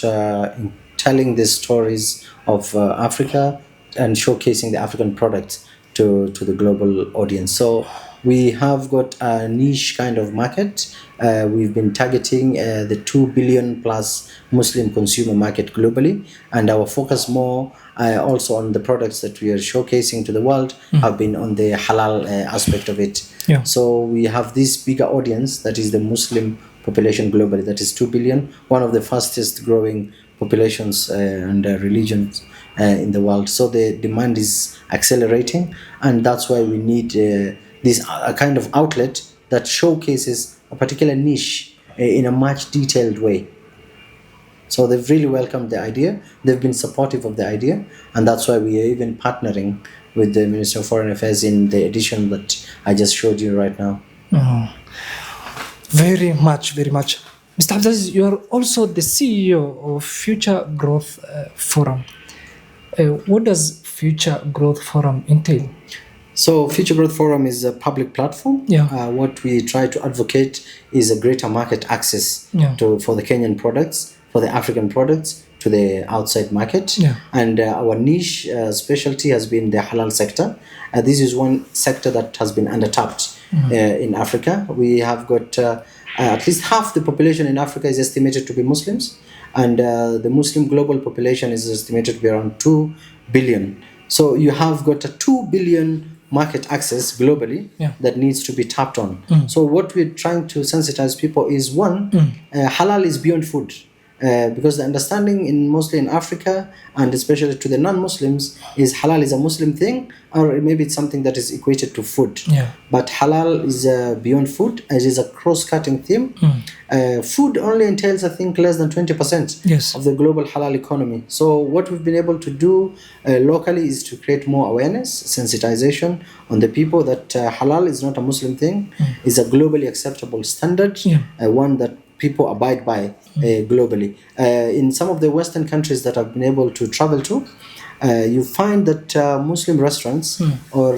telling the stories of Africa and showcasing the African products to the global audience. So we have got a niche kind of market. We've been targeting the 2 billion plus Muslim consumer market globally, and our focus more also on the products that we are showcasing to the world have been on the halal aspect of it.
Yeah.
So we have this bigger audience that is the Muslim population globally, that is 2 billion, one of the fastest growing populations and religions in the world. So the demand is accelerating, and that's why we need this a kind of outlet that showcases a particular niche in a much detailed way. So they've really welcomed the idea. They've been supportive of the idea, and that's why we are even partnering with the Ministry of Foreign Affairs in the edition that I just showed you right now.
Very much, very much. Mr. Abdulaziz, you are also the CEO of Future Growth Forum. What does Future Growth Forum entail?
So Future Growth Forum is a public platform.
Yeah.
What we try to advocate is a greater market access
Yeah.
for the Kenyan products, for the African products, to the outside market.
Yeah.
And our niche specialty has been the halal sector. This is one sector that has been undertapped in Africa. We have got at least half the population in Africa is estimated to be Muslims, and the Muslim global population is estimated to be around 2 billion. So you have got a 2 billion market access globally
Yeah.
that needs to be tapped on. So what we're trying to sensitize people is one, halal is beyond food. Because the understanding mostly in Africa and especially to the non-Muslims is halal is a Muslim thing, or maybe it's something that is equated to food.
Yeah.
But halal is beyond food. It is a cross-cutting theme. Food only entails, I think, less than 20%
Yes.
of the global halal economy. So what we've been able to do locally is to create more awareness, sensitization on the people that halal is not a Muslim thing. It's a globally acceptable standard, one that people abide by globally. In some of the Western countries that I've been able to travel to, you find that Muslim restaurants or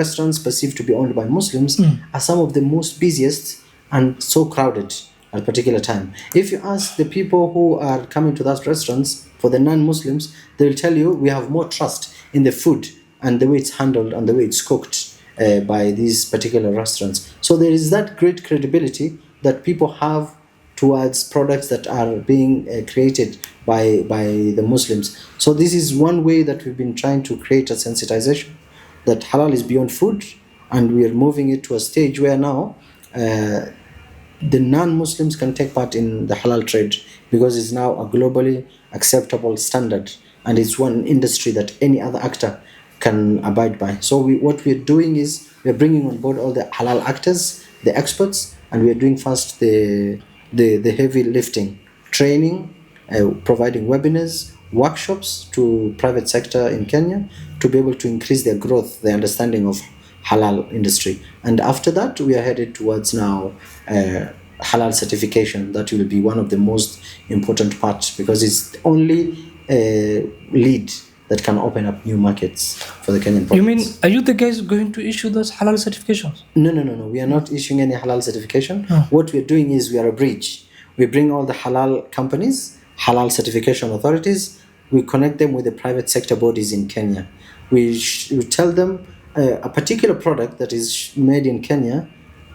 restaurants perceived to be owned by Muslims are some of the most busiest and so crowded at a particular time. If you ask the people who are coming to those restaurants, for the non-Muslims, they will tell you we have more trust in the food and the way it's handled and the way it's cooked by these particular restaurants. So there is that great credibility that people have towards products that are being created by the Muslims. So this is one way that we've been trying to create a sensitization that halal is beyond food, and we are moving it to a stage where now the non-Muslims can take part in the halal trade because it's now a globally acceptable standard, and it's one industry that any other actor can abide by. So what we're doing is we're bringing on board all the halal actors, the experts, and we're doing first the heavy lifting, training, providing webinars, workshops to private sector in Kenya to be able to increase their growth, their understanding of halal industry. And after that, we are headed towards now halal certification. That will be one of the most important parts because it's the only lead that can open up new markets for the Kenyan products.
You mean, are you the guys going to issue those halal certifications?
No. We are not issuing any halal certification. What we're doing is we are a bridge. We bring all the halal companies, halal certification authorities, we connect them with the private sector bodies in Kenya. We tell them a particular product that is made in Kenya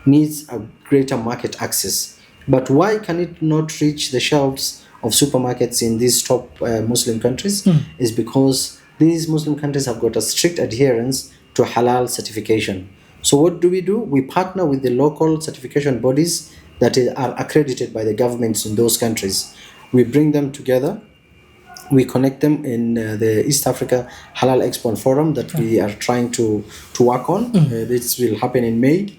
needs a greater market access. But why can it not reach the shelves of supermarkets in these top Muslim countries? Is because these Muslim countries have got a strict adherence to halal certification. So what do? We partner with the local certification bodies that are accredited by the governments in those countries. We bring them together. We connect them in the East Africa Halal Expo and Forum that we are trying to work on. This will happen in May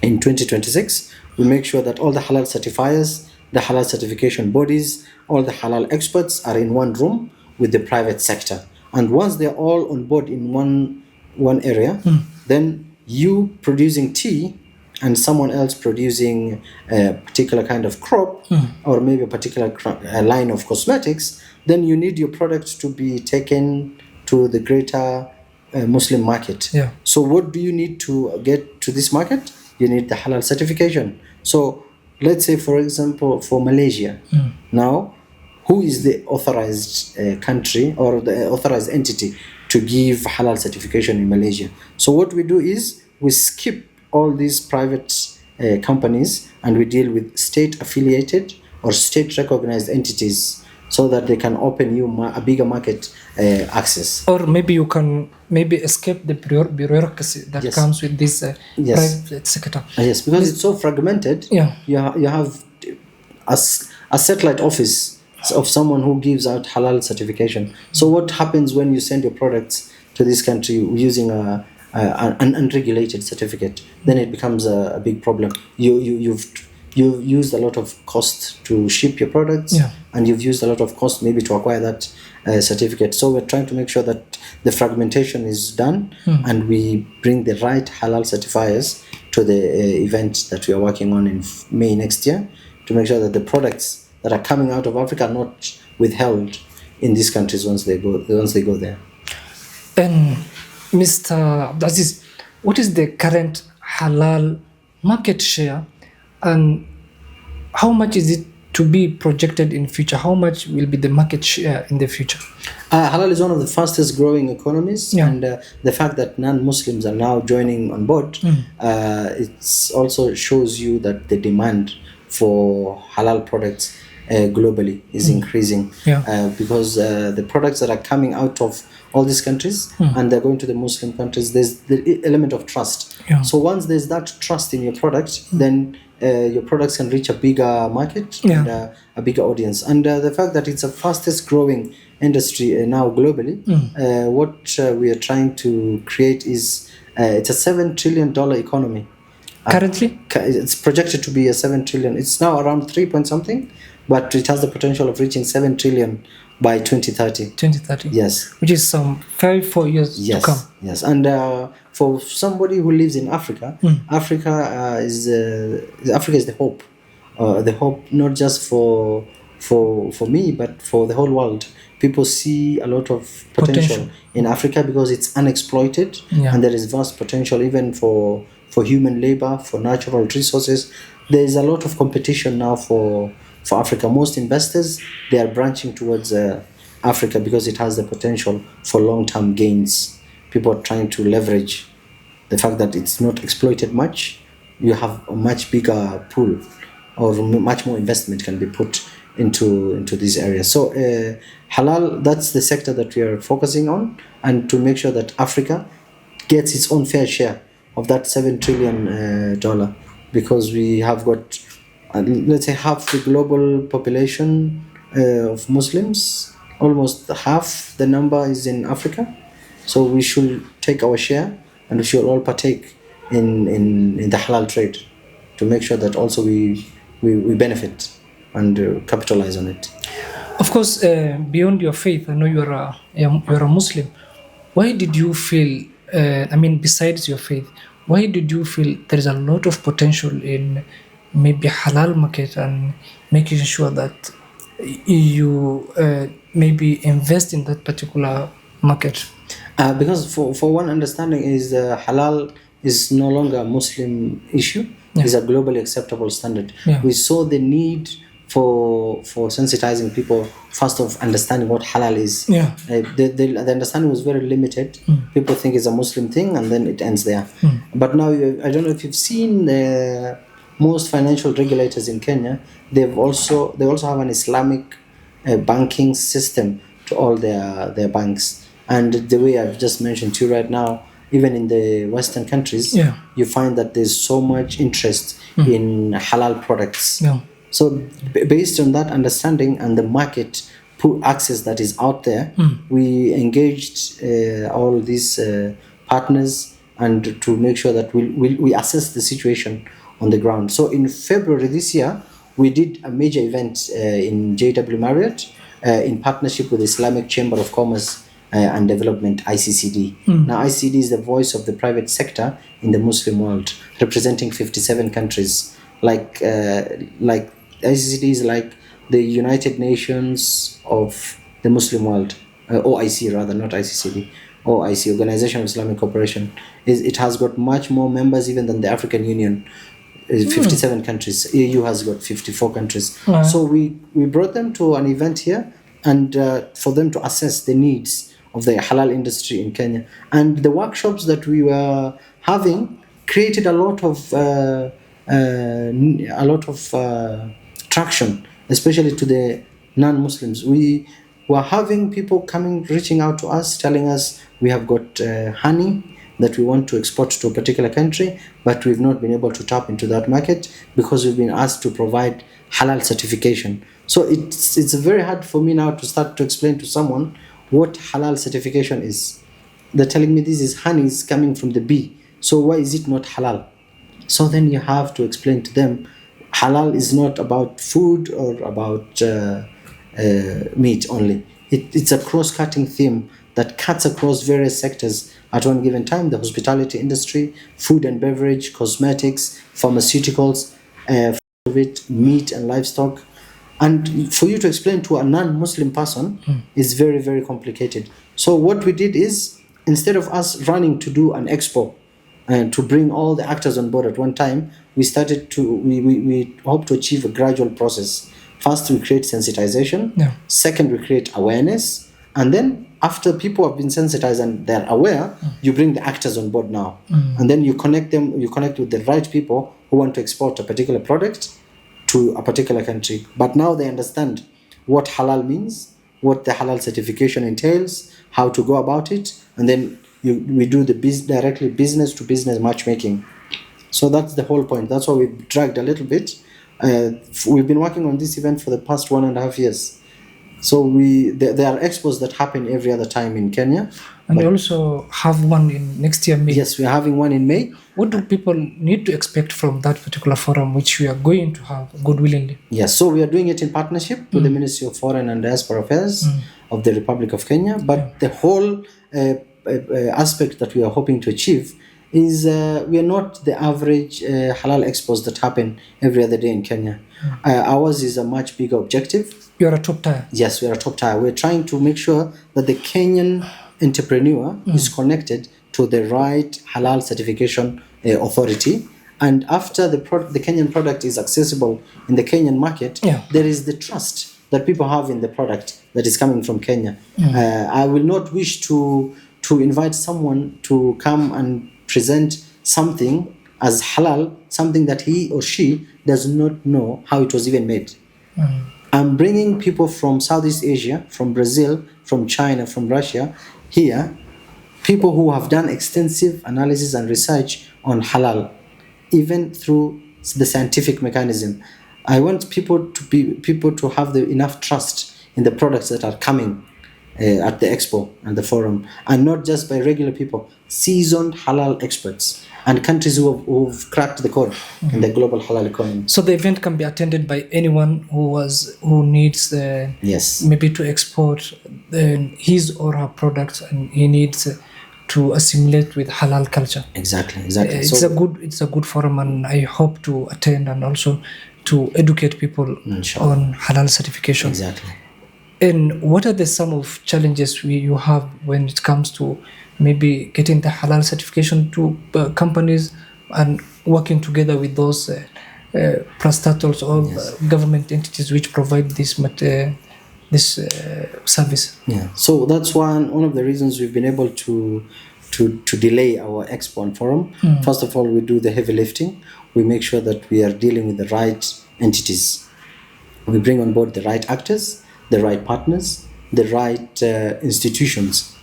in 2026. We make sure that all the halal certifiers, the halal certification bodies, all the halal experts are in one room with the private sector. And once they're all on board in one area, then you producing tea and someone else producing a particular kind of crop or maybe a particular line of cosmetics, then you need your product to be taken to the greater Muslim market.
Yeah.
So what do you need to get to this market? You need the halal certification. So let's say, for example, for Malaysia, now, who is the authorized country or the authorized entity to give halal certification in Malaysia? So what we do is we skip all these private companies and we deal with state affiliated or state recognized entities so that they can open you a bigger market access.
Or maybe you can escape the bureaucracy that
Yes.
comes with this
Yes.
private sector.
Yes, because it's so fragmented.
Yeah.
You have a satellite office of someone who gives out halal certification. So what happens when you send your products to this country using an unregulated certificate? Then it becomes a big problem. You've used a lot of cost to ship your products,
Yeah.
and you've used a lot of cost maybe to acquire that certificate. So we're trying to make sure that the fragmentation is done and we bring the right halal certifiers to the event that we are working on in May next year, to make sure that the products that are coming out of Africa are not withheld in these countries once they go there.
And Mr. Abdulaziz, what is the current halal market share, and how much is it to be projected in future? How much will be the market share in the future?
Halal is one of the fastest growing economies,
Yeah.
and the fact that non-Muslims are now joining on board, it also shows you that the demand for halal products globally is increasing.
Yeah.
Because the products that are coming out of all these countries and they're going to the Muslim countries, there's the element of trust.
Yeah.
So once there's that trust in your product, then your products can reach a bigger market
Yeah.
and a bigger audience. And the fact that it's a fastest growing industry now globally, what we are trying to create is it's a $7 trillion economy.
Currently?
It's projected to be a 7 trillion. It's now around 3 point something, but it has the potential of reaching 7 trillion by 2030.
2030.
Yes.
Which is some 4 years
Yes.
to come.
Yes. And for somebody who lives in Africa, Africa is the hope. The hope not just for me, but for the whole world. People see a lot of potential in Africa because it's unexploited,
Yeah.
and there is vast potential even for human labor, for natural resources. There is a lot of competition now for Africa. Most investors, they are branching towards Africa because it has the potential for long-term gains. People are trying to leverage the fact that it's not exploited much. You have a much bigger pool, or much more investment can be put into these areas. So halal, that's the sector that we are focusing on, and to make sure that Africa gets its own fair share of that $7 trillion dollar, because we have got let's say half the global population of Muslims. Almost half the number is in Africa, so we should take our share, and we should all partake in the halal trade to make sure that also we benefit and capitalize on it.
Of course, beyond your faith, I know you're a Muslim. Why did you feel, besides your faith, why did you feel there is a lot of potential in maybe halal market, and making sure that you maybe invest in that particular market?
Because for one understanding is halal is no longer a Muslim issue.
Yeah.
It's a globally acceptable standard.
Yeah.
We saw the need for sensitizing people first of understanding what halal is.
Yeah.
The understanding was very limited. People think it's a Muslim thing and then it ends there. But now I don't know if you've seen most financial regulators in Kenya. They also have an Islamic banking system to all their banks. And the way I've just mentioned to you right now, even in the Western countries,
Yeah.
you find that there's so much interest in halal products.
Yeah.
So based on that understanding and the market access that is out there, we engaged all these partners, and to make sure that we assess the situation on the ground. So in February this year, we did a major event in JW Marriott in partnership with the Islamic Chamber of Commerce and Development, ICCD. Now, ICCD is the voice of the private sector in the Muslim world, representing 57 countries. Like ICCD is like the United Nations of the Muslim world, OIC rather, not ICCD. OIC, Organization of Islamic Cooperation. It has got much more members even than the African Union. 57 countries. EU has got 54 countries. So we brought them to an event here, and for them to assess the needs of the halal industry in Kenya. And the workshops that we were having created a lot of traction, especially to the non-Muslims. We were having people coming, reaching out to us, telling us we have got honey that we want to export to a particular country, but we've not been able to tap into that market because we've been asked to provide halal certification. So it's very hard for me now to start to explain to someone what halal certification is. They're telling me this is honey is coming from the bee, so why is it not halal? So then you have to explain to them halal is not about food or about meat only. It's a cross-cutting theme that cuts across various sectors at one given time: the hospitality industry, food and beverage, cosmetics, pharmaceuticals, meat and livestock. And for you to explain to a non-Muslim person is very, very complicated. So what we did is, instead of us running to do an expo and to bring all the actors on board at one time, we hope to achieve a gradual process. First, we create sensitization. Second, we create awareness. And then after people have been sensitized and they're aware, you bring the actors on board now. And then you connect with the right people who want to export a particular product to a particular country. But now they understand what halal means, what the halal certification entails, how to go about it, and then we do the directly business to business matchmaking. So that's the whole point. That's why we've dragged a little bit. We've been working on this event for the past 1.5 years. So there are expos that happen every other time in Kenya.
And we also have one in next year, May.
Yes, we're having one in May.
What do people need to expect from that particular forum, which we are going to have, God willingly?
Yes, so we are doing it in partnership with the Ministry of Foreign and Diaspora Affairs of the Republic of Kenya. But the whole aspect that we are hoping to achieve is we are not the average halal expos that happen every other day in Kenya. Ours is a much bigger objective.
You are a top tier.
Yes, we are a top tier. We're trying to make sure that the Kenyan entrepreneur is connected to the right halal certification authority. And after the Kenyan product is accessible in the Kenyan market, there is the trust that people have in the product that is coming from Kenya. I will not wish to invite someone to come and present something as halal, something that he or she does not know how it was even made. I'm bringing people from Southeast Asia, from Brazil, from China, from Russia here, people who have done extensive analysis and research on halal, even through the scientific mechanism. I want people to have enough trust in the products that are coming at the expo and the forum, and not just by regular people, seasoned halal experts and countries who've cracked the code in the global halal economy.
So the event can be attended by anyone who needs maybe to export his or her products, and he needs to assimilate with halal culture.
Exactly.
It's a good forum, and I hope to attend and also to educate people on halal certification.
Exactly.
And what are some of challenges you have when it comes to maybe getting the halal certification to companies and working together with those parastatals or government entities which provide this service?
Yeah. So that's one of the reasons we've been able to delay our expo and forum. First of all, we do the heavy lifting. We make sure that we are dealing with the right entities. We bring on board the right actors, the right partners, the right institutions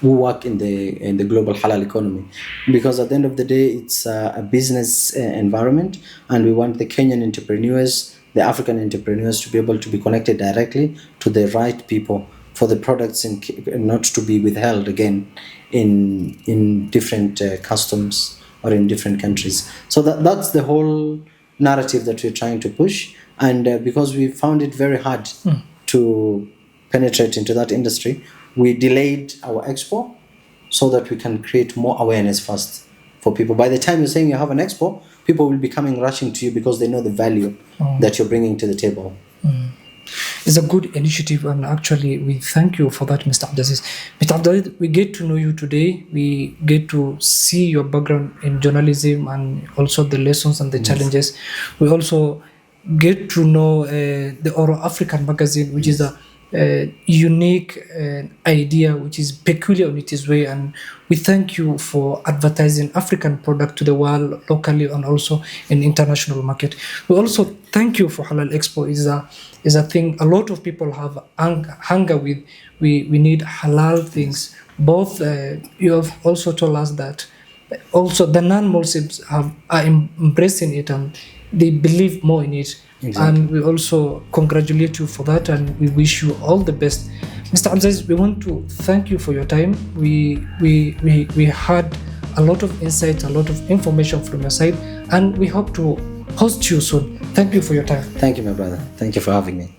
who work in the global halal economy. Because at the end of the day, it's a business environment, and we want the Kenyan entrepreneurs, the African entrepreneurs, to be able to be connected directly to the right people for the products and not to be withheld again in different customs or in different countries. So that's the whole narrative that we're trying to push. And because we found it very hard to penetrate into that industry, we delayed our expo so that we can create more awareness first for people. By the time you're saying you have an expo, people will be coming rushing to you because they know the value that you're bringing to the table.
It's a good initiative, and actually we thank you for that, Mr. Abdulaziz. Mr. Abdulaziz, we get to know you today. We get to see your background in journalism and also the lessons and the challenges. We also get to know the ORO African magazine, which is a unique idea, which is peculiar in its way, and we thank you for advertising African product to the world, locally and also in international market. We also thank you for Halal Expo. Is a thing a lot of people have hunger with. We need halal things. Both you have also told us that also the non-Muslims are embracing it and they believe more in it. Exactly. And we also congratulate you for that, and we wish you all the best. Mr. Abdulaziz, we want to thank you for your time. We had a lot of insights, a lot of information from your side, and we hope to host you soon. Thank you for your time.
Thank you, my brother. Thank you for having me.